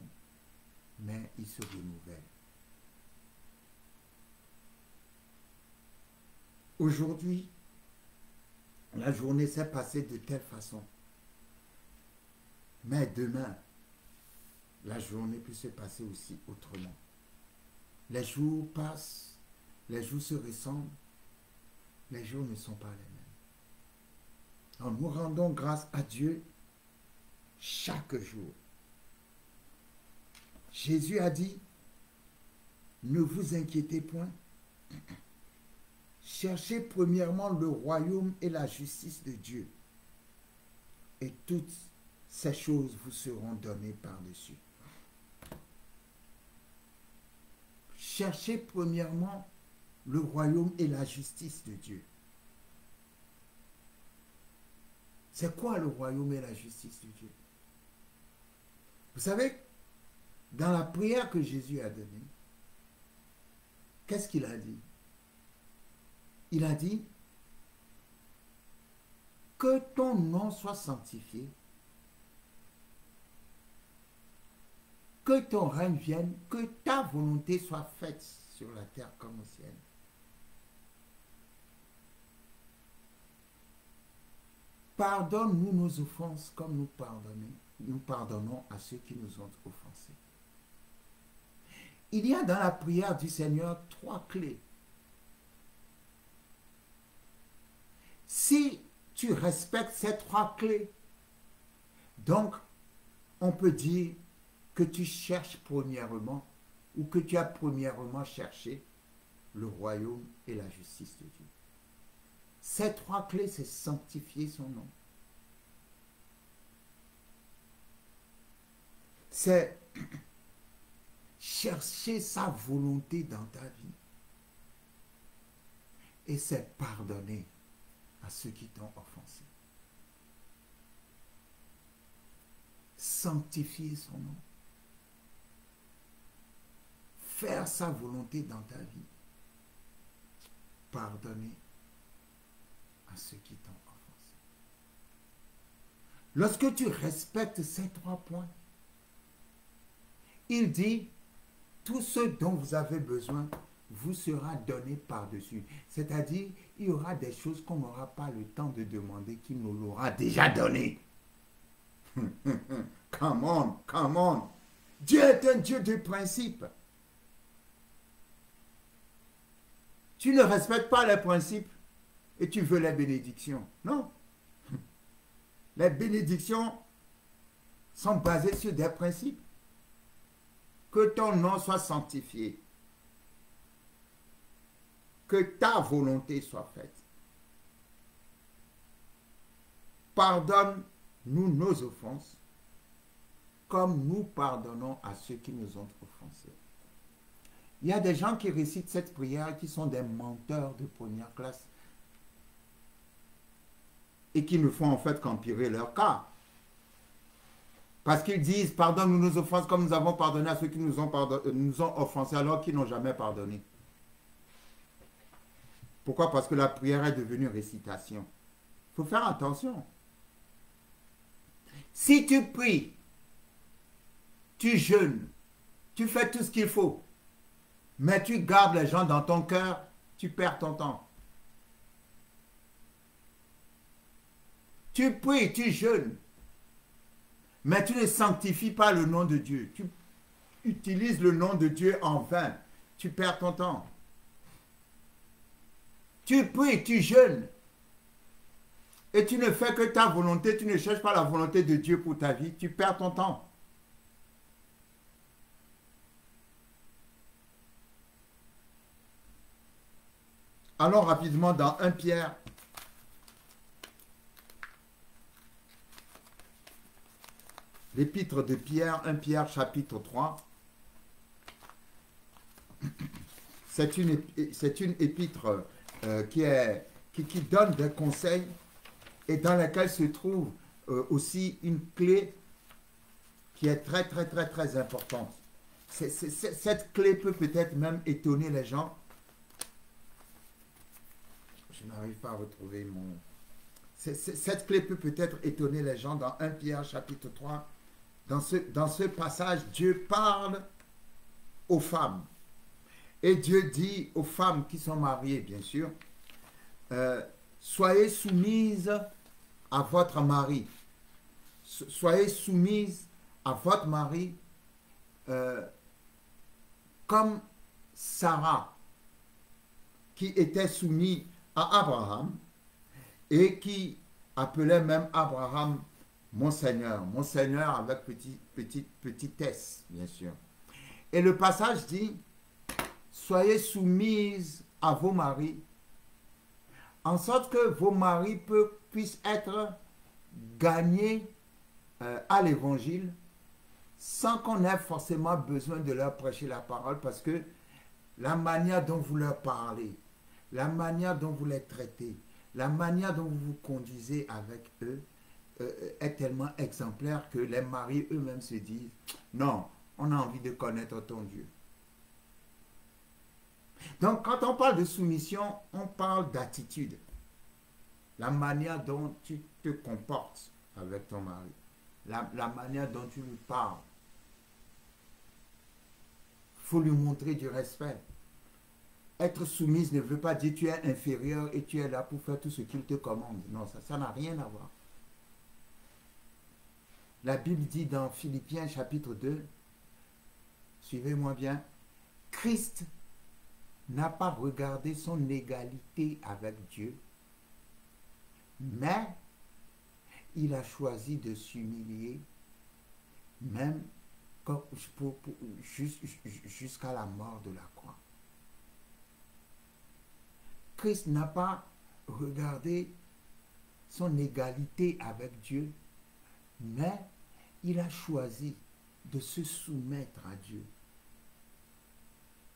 [SPEAKER 1] mais il se renouvelle. Aujourd'hui, la journée s'est passée de telle façon. Mais demain, la journée peut se passer aussi autrement. Les jours passent, les jours se ressemblent, les jours ne sont pas les mêmes. Alors nous rendons grâce à Dieu chaque jour. Jésus a dit, ne vous inquiétez point. Cherchez premièrement le royaume et la justice de Dieu. Et toutes ces choses vous seront données par-dessus. Cherchez premièrement le royaume et la justice de Dieu. C'est quoi le royaume et la justice de Dieu? Vous savez, dans la prière que Jésus a donnée, qu'est-ce qu'il a dit? Il a dit que ton nom soit sanctifié, que ton règne vienne, que ta volonté soit faite sur la terre comme au ciel. Pardonne-nous nos offenses comme nous pardonnons à ceux qui nous ont offensés. Il y a dans la prière du Seigneur 3 clés. Si tu respectes ces 3 clés, donc on peut dire que tu cherches premièrement ou que tu as premièrement cherché le royaume et la justice de Dieu. Ces 3 clés, c'est sanctifier son nom. C'est chercher sa volonté dans ta vie. Et c'est pardonner à ceux qui t'ont offensé. Sanctifier son nom. Faire sa volonté dans ta vie. Pardonner à ceux qui t'ont offensé. Lorsque tu respectes ces 3 points, il dit, tout ce dont vous avez besoin vous sera donné par-dessus. C'est-à-dire, il y aura des choses qu'on n'aura pas le temps de demander, qu'il nous l'aura déjà donné. Come on, come on. Dieu est un Dieu de principe. Tu ne respectes pas les principes et tu veux les bénédictions. Non. Les bénédictions sont basées sur des principes. Que ton nom soit sanctifié. Que ta volonté soit faite. Pardonne-nous nos offenses, comme nous pardonnons à ceux qui nous ont offensés. Il y a des gens qui récitent cette prière qui sont des menteurs de première classe. et qui ne font en fait qu'empirer leur cas. Parce qu'ils disent, pardonne-nous nos offenses comme nous avons pardonné à ceux qui nous ont offensés alors qu'ils n'ont jamais pardonné. Pourquoi? Parce que la prière est devenue récitation. Il faut faire attention. Si tu pries, tu jeûnes, tu fais tout ce qu'il faut, mais tu gardes les gens dans ton cœur, tu perds ton temps. Tu pries, tu jeûnes, mais tu ne sanctifies pas le nom de Dieu. Tu utilises le nom de Dieu en vain. Tu perds ton temps. Tu pries, tu jeûnes, et tu ne fais que ta volonté, tu ne cherches pas la volonté de Dieu pour ta vie, tu perds ton temps. Allons rapidement dans 1 Pierre. L'épître de Pierre, 1 Pierre chapitre 3. C'est une épître qui donne des conseils et dans laquelle se trouve aussi une clé qui est très, très, très, très importante. Cette clé peut peut-être même étonner les gens. Je n'arrive pas à retrouver mon... Cette clé peut peut-être étonner les gens dans 1 Pierre chapitre 3. Dans ce passage, Dieu parle aux femmes. Et Dieu dit aux femmes qui sont mariées, bien sûr, soyez soumises à votre mari. Soyez soumises à votre mari comme Sarah, qui était soumise à Abraham et qui appelait même Abraham mon Seigneur avec petit s, bien sûr. Et le passage dit, soyez soumises à vos maris, en sorte que vos maris puissent être gagnés à l'évangile, sans qu'on ait forcément besoin de leur prêcher la parole, parce que la manière dont vous leur parlez, la manière dont vous les traitez, la manière dont vous vous conduisez avec eux est tellement exemplaire que les maris eux-mêmes se disent, non, on a envie de connaître ton Dieu. Donc, quand on parle de soumission, on parle d'attitude. La manière dont tu te comportes avec ton mari. La manière dont tu lui parles. Il faut lui montrer du respect. Être soumise ne veut pas dire que tu es inférieur et tu es là pour faire tout ce qu'il te commande. Non, ça n'a rien à voir. La Bible dit dans Philippiens chapitre 2, suivez-moi bien, Christ n'a pas regardé son égalité avec Dieu, mais il a choisi de s'humilier, même jusqu'à la mort de la croix. Christ n'a pas regardé son égalité avec Dieu, mais il a choisi de se soumettre à Dieu,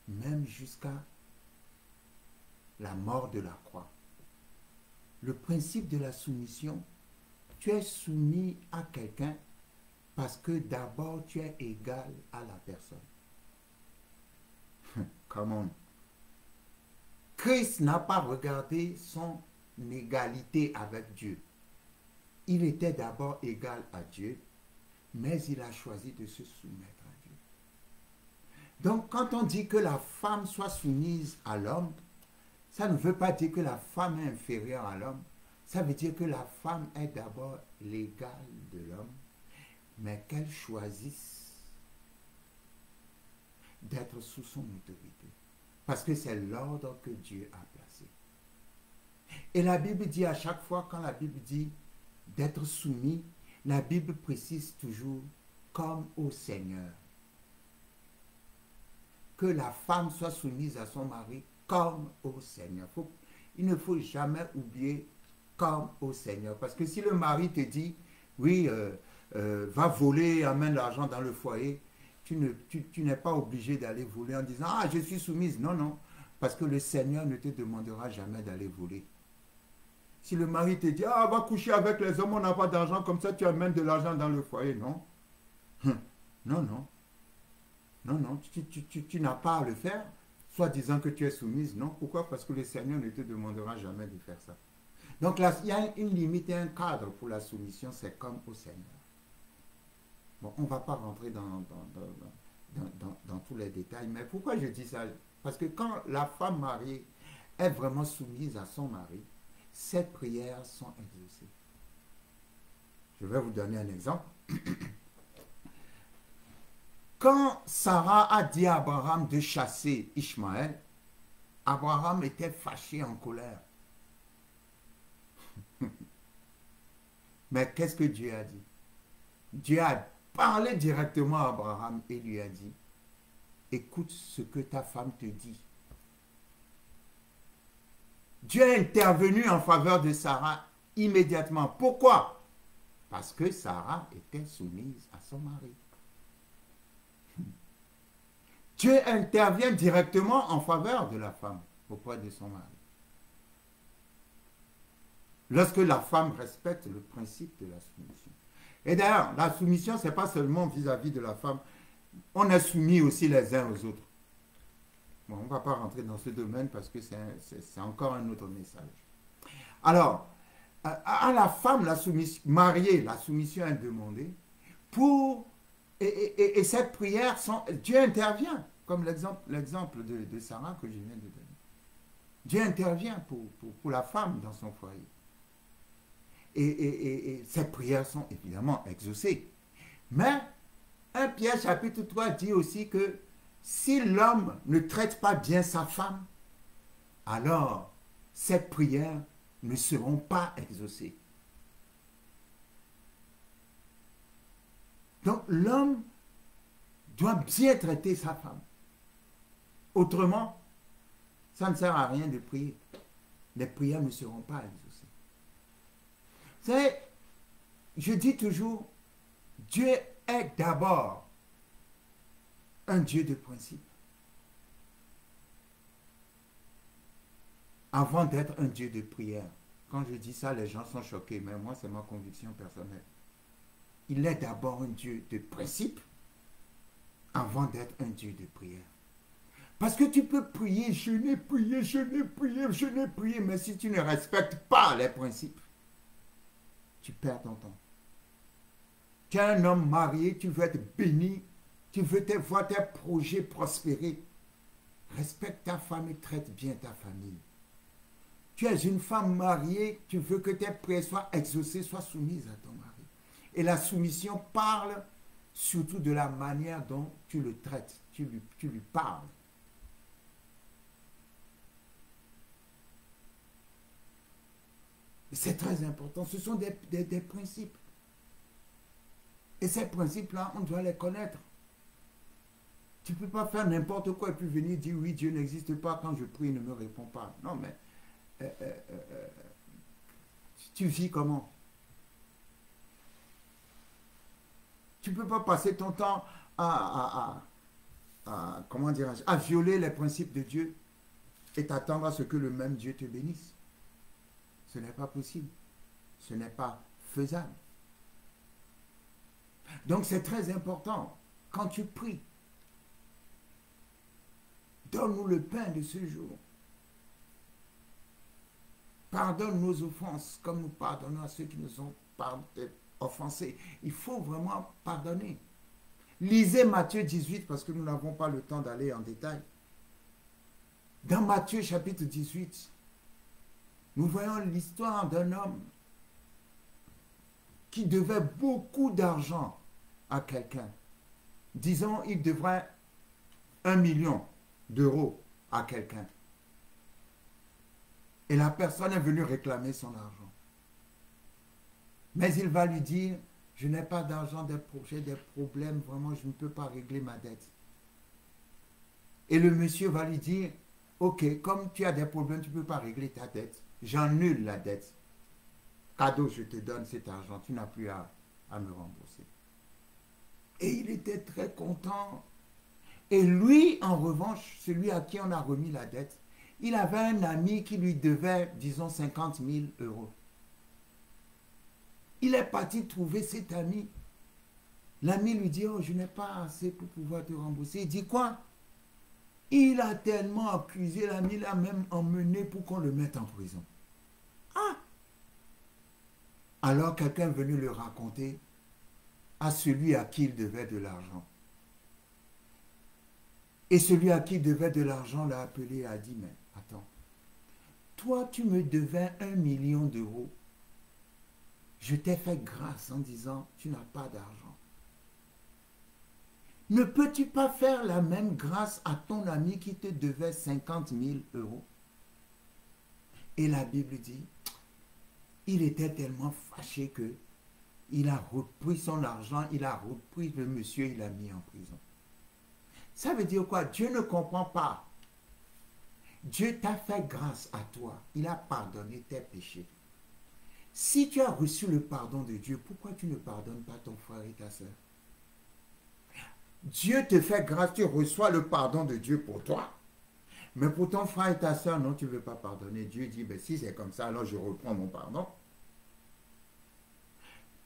[SPEAKER 1] même jusqu'à la mort de la croix. Le principe de la soumission, tu es soumis à quelqu'un parce que d'abord tu es égal à la personne. Come on. Christ n'a pas regardé son égalité avec Dieu. Il était d'abord égal à Dieu, mais il a choisi de se soumettre à Dieu. Donc, quand on dit que la femme soit soumise à l'homme, ça ne veut pas dire que la femme est inférieure à l'homme. Ça veut dire que la femme est d'abord l'égale de l'homme, mais qu'elle choisisse d'être sous son autorité. Parce que c'est l'ordre que Dieu a placé. Et la Bible dit à chaque fois, quand la Bible dit d'être soumis, la Bible précise toujours comme au Seigneur. Que la femme soit soumise à son mari comme au Seigneur. Il ne faut jamais oublier comme au Seigneur. Parce que si le mari te dit, oui, va voler, amène l'argent dans le foyer, tu n'es pas obligé d'aller voler en disant, ah, je suis soumise. Non, non. Parce que le Seigneur ne te demandera jamais d'aller voler. Si le mari te dit, ah, va coucher avec les hommes, on n'a pas d'argent, comme ça tu amènes de l'argent dans le foyer. Non. Non, non. Non, non. Tu n'as pas à le faire, soit disant que tu es soumise. Non. Pourquoi? Parce que le Seigneur ne te demandera jamais de faire ça. Donc là, il y a une limite et un cadre pour la soumission, c'est comme au Seigneur. Bon, on ne va pas rentrer dans tous les détails, mais pourquoi je dis ça? Parce que quand la femme mariée est vraiment soumise à son mari, ses prières sont exaucées. Je vais vous donner un exemple. Quand Sarah a dit à Abraham de chasser Ishmaël, Abraham était fâché, en colère. Mais qu'est-ce que Dieu a dit? Dieu a parlé directement à Abraham et lui a dit, écoute ce que ta femme te dit. Dieu est intervenu en faveur de Sarah immédiatement. Pourquoi? Parce que Sarah était soumise à son mari. Dieu intervient directement en faveur de la femme auprès de son mari. Lorsque la femme respecte le principe de la soumission. Et d'ailleurs, la soumission, ce n'est pas seulement vis-à-vis de la femme. On est soumis aussi les uns aux autres. Bon, on ne va pas rentrer dans ce domaine parce que c'est encore un autre message. Alors, à la femme, la soumission, mariée, la soumission est demandée pour... Et cette prière, Dieu intervient, comme l'exemple de Sarah que je viens de donner. Dieu intervient pour la femme dans son foyer. Et ces prières sont évidemment exaucées. Mais 1 Pierre chapitre 3 dit aussi que si l'homme ne traite pas bien sa femme, alors ces prières ne seront pas exaucées. Donc l'homme doit bien traiter sa femme. Autrement, ça ne sert à rien de prier. Les prières ne seront pas exaucées. Vous savez, je dis toujours, Dieu est d'abord un Dieu de principe. Avant d'être un Dieu de prière. Quand je dis ça, les gens sont choqués, mais moi, c'est ma conviction personnelle. Il est d'abord un Dieu de principe avant d'être un Dieu de prière. Parce que tu peux prier, je n'ai prié, je n'ai prié, je n'ai prié, mais si tu ne respectes pas les principes, tu perds ton temps. Tu es un homme marié, tu veux être béni, tu veux voir tes projets prospérer. Respecte ta femme et traite bien ta famille. Tu es une femme mariée, tu veux que tes prières soient exaucées, soient soumises à ton mari. Et la soumission parle surtout de la manière dont tu le traites, tu lui parles. C'est très important, ce sont des principes. Et ces principes-là, on doit les connaître. Tu ne peux pas faire n'importe quoi et puis venir dire oui, Dieu n'existe pas, quand je prie, il ne me répond pas. Non, mais tu vis comment? Tu ne peux pas passer ton temps comment dirais-je, à violer les principes de Dieu et t'attendre à ce que le même Dieu te bénisse. Ce n'est pas possible. Ce n'est pas faisable. Donc c'est très important, quand tu pries, donne-nous le pain de ce jour. Pardonne nos offenses comme nous pardonnons à ceux qui nous ont offensés. Il faut vraiment pardonner. Lisez Matthieu 18 parce que nous n'avons pas le temps d'aller en détail. Dans Matthieu chapitre 18, nous voyons l'histoire d'un homme qui devait beaucoup d'argent à quelqu'un. Disons, il devrait 1 million d'euros à quelqu'un. Et la personne est venue réclamer son argent. Mais il va lui dire, je n'ai pas d'argent, j'ai des problèmes, vraiment, je ne peux pas régler ma dette. Et le monsieur va lui dire, ok, comme tu as des problèmes, tu ne peux pas régler ta dette. J'annule la dette. Cadeau, je te donne cet argent, tu n'as plus à me rembourser. Et il était très content. Et lui, en revanche, celui à qui on a remis la dette, Il avait un ami qui lui devait, disons, 50 000 euros. Il est parti trouver cet ami. L'ami lui dit, oh, je n'ai pas assez pour pouvoir te rembourser. Il dit quoi? Il a tellement accusé l'ami, il a même emmené pour qu'on le mette en prison. Ah! Alors quelqu'un est venu le raconter à celui à qui il devait de l'argent. Et celui à qui il devait de l'argent l'a appelé et a dit, mais attends, toi tu me devais 1 million d'euros. Je t'ai fait grâce en disant, tu n'as pas d'argent. Ne peux-tu pas faire la même grâce à ton ami qui te devait 50 000 euros? Et la Bible dit, il était tellement fâché que il a repris son argent, il a repris le monsieur, il l'a mis en prison. Ça veut dire quoi? Dieu ne comprend pas. Dieu t'a fait grâce à toi. Il a pardonné tes péchés. Si tu as reçu le pardon de Dieu, pourquoi tu ne pardonnes pas ton frère et ta soeur? Dieu te fait grâce, tu reçois le pardon de Dieu pour toi. Mais pour ton frère et ta soeur, non, tu ne veux pas pardonner. Dieu dit, ben, si c'est comme ça, alors je reprends mon pardon.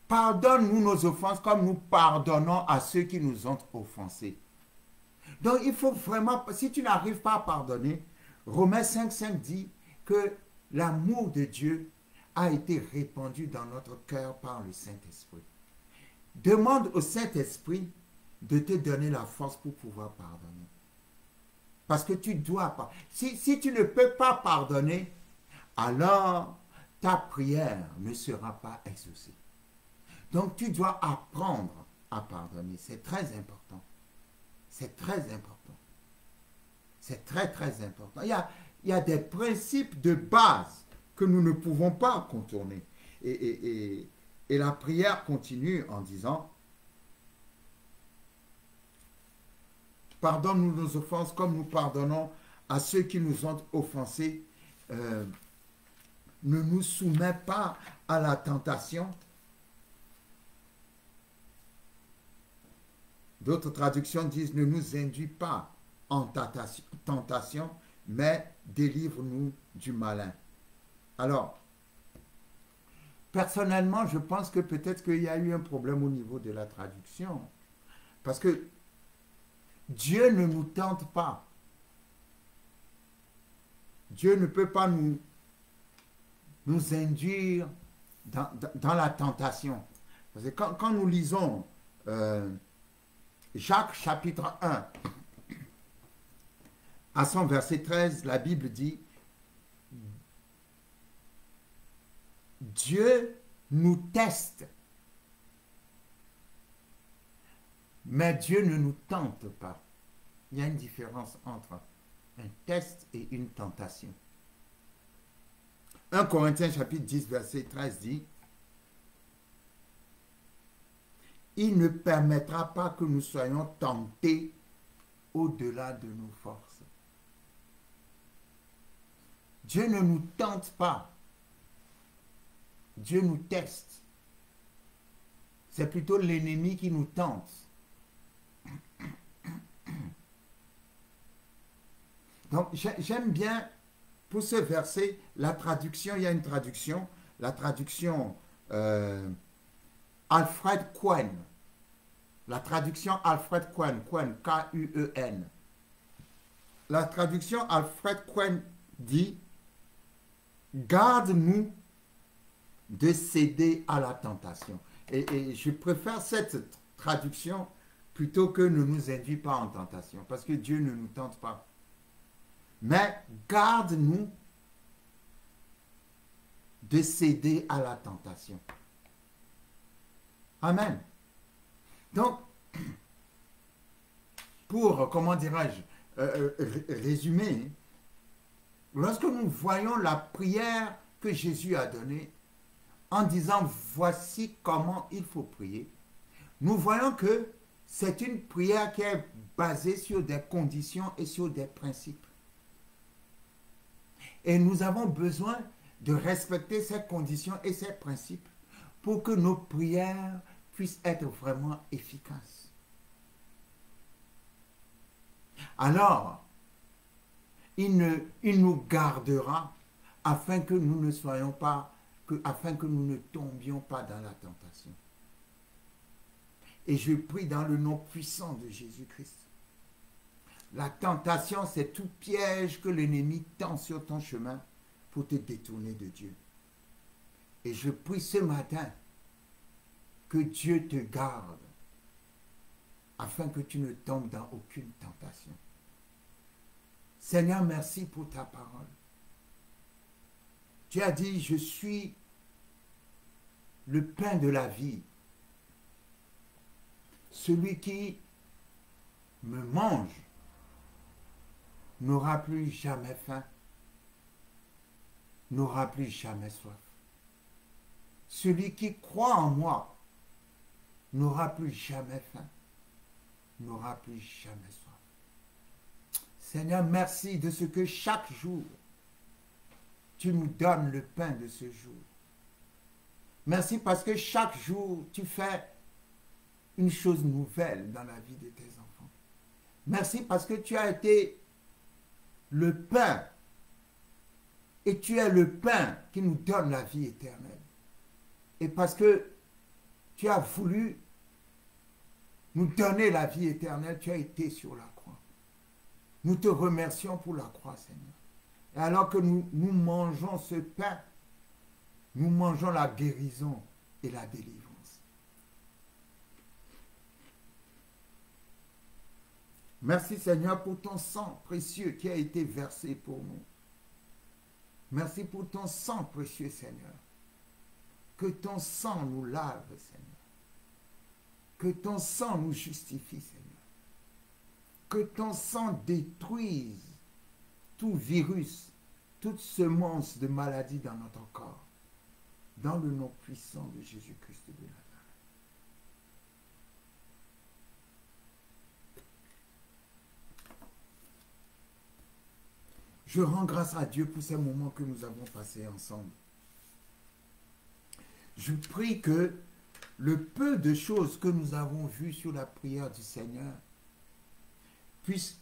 [SPEAKER 1] Pardonne-nous nos offenses comme nous pardonnons à ceux qui nous ont offensés. Donc il faut vraiment, si tu n'arrives pas à pardonner, Romains 5,5 dit que l'amour de Dieu a été répandu dans notre cœur par le Saint-Esprit. Demande au Saint-Esprit de te donner la force pour pouvoir pardonner. Parce que tu dois pas. Si tu ne peux pas pardonner, alors ta prière ne sera pas exaucée. Donc tu dois apprendre à pardonner. C'est très important. C'est très important. C'est très très important. Il y a des principes de base que nous ne pouvons pas contourner. Et la prière continue en disant, pardonne-nous nos offenses comme nous pardonnons à ceux qui nous ont offensés. Ne nous soumets pas à la tentation. D'autres traductions disent, ne nous induis pas en tentation, mais délivre-nous du malin. Alors, personnellement, je pense que peut-être qu'il y a eu un problème au niveau de la traduction. Parce que Dieu ne nous tente pas. Dieu ne peut pas nous induire dans la tentation. Parce que quand nous lisons Jacques chapitre 1, à son verset 13, la Bible dit, Dieu nous teste, mais Dieu ne nous tente pas. Il y a une différence entre un test et une tentation. 1 Corinthiens chapitre 10, verset 13 dit, il ne permettra pas que nous soyons tentés au-delà de nos forces. Dieu ne nous tente pas. Dieu nous teste. C'est plutôt l'ennemi qui nous tente. Donc, j'aime bien, pour ce verset, la traduction, il y a une traduction, la traduction Alfred Cohen. La traduction Alfred Cohen, Cohen, K-U-E-N. La traduction Alfred Cohen dit, garde-nous de céder à la tentation. Et je préfère cette traduction plutôt que ne nous induis pas en tentation, parce que Dieu ne nous tente pas. Mais garde-nous de céder à la tentation. Amen. Donc, pour, comment dirais-je, résumer, lorsque nous voyons la prière que Jésus a donnée, en disant voici comment il faut prier, nous voyons que c'est une prière qui est basée sur des conditions et sur des principes. Et nous avons besoin de respecter ces conditions et ces principes pour que nos prières puissent être vraiment efficaces. Alors, il nous gardera afin que nous ne soyons pas, afin que nous ne tombions pas dans la tentation. Et je prie dans le nom puissant de Jésus-Christ. La tentation, c'est tout piège que l'ennemi tend sur ton chemin pour te détourner de Dieu. Et je prie ce matin que Dieu te garde afin que tu ne tombes dans aucune tentation. Seigneur, merci pour ta parole. Tu as dit, je suis le pain de la vie. Celui qui me mange n'aura plus jamais faim, n'aura plus jamais soif. Celui qui croit en moi n'aura plus jamais faim, n'aura plus jamais soif. Seigneur, merci de ce que chaque jour, tu nous donnes le pain de ce jour. Merci parce que chaque jour, tu fais une chose nouvelle dans la vie de tes enfants. Merci parce que tu as été le pain et tu es le pain qui nous donne la vie éternelle. Et parce que tu as voulu nous donner la vie éternelle, tu as été sur la croix. Nous te remercions pour la croix, Seigneur. Et alors que nous mangeons ce pain, nous mangeons la guérison et la délivrance. Merci Seigneur pour ton sang précieux qui a été versé pour nous. Merci pour ton sang précieux Seigneur. Que ton sang nous lave Seigneur. Que ton sang nous justifie Seigneur. Que ton sang détruise tout virus, toute semence de maladie dans notre corps. Dans le nom puissant de Jésus-Christ de Nazareth. Je rends grâce à Dieu pour ces moments que nous avons passés ensemble. Je prie que le peu de choses que nous avons vues sur la prière du Seigneur puisse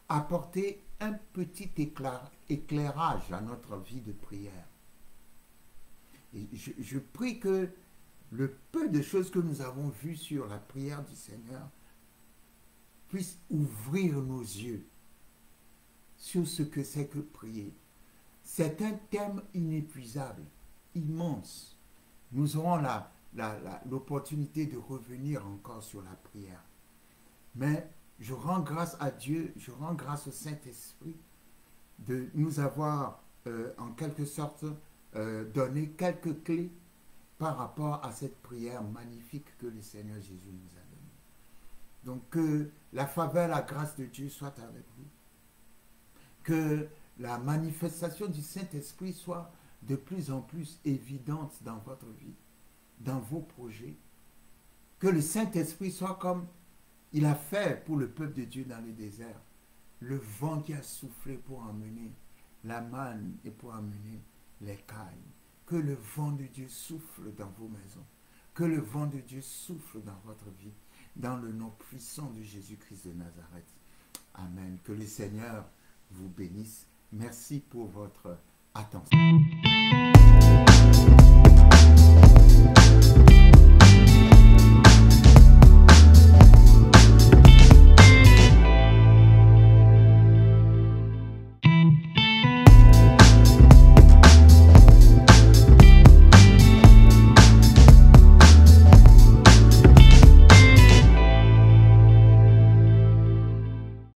[SPEAKER 1] apporter un petit éclairage à notre vie de prière. Et je prie que le peu de choses que nous avons vues sur la prière du Seigneur puisse ouvrir nos yeux sur ce que c'est que prier. C'est un thème inépuisable, immense. Nous aurons l'opportunité de revenir encore sur la prière. Mais je rends grâce à Dieu, je rends grâce au Saint-Esprit de nous avoir en quelque sorte donné quelques clés par rapport à cette prière magnifique que le Seigneur Jésus nous a donnée. Donc que la faveur, la grâce de Dieu soit avec vous. Que la manifestation du Saint-Esprit soit de plus en plus évidente dans votre vie, dans vos projets. Que le Saint-Esprit soit comme il a fait pour le peuple de Dieu dans le désert. Le vent qui a soufflé pour emmener la manne et pour emmener les cailles. Que le vent de Dieu souffle dans vos maisons. Que le vent de Dieu souffle dans votre vie. Dans le nom puissant de Jésus-Christ de Nazareth. Amen. Que le Seigneur vous bénisse. Merci pour votre attention.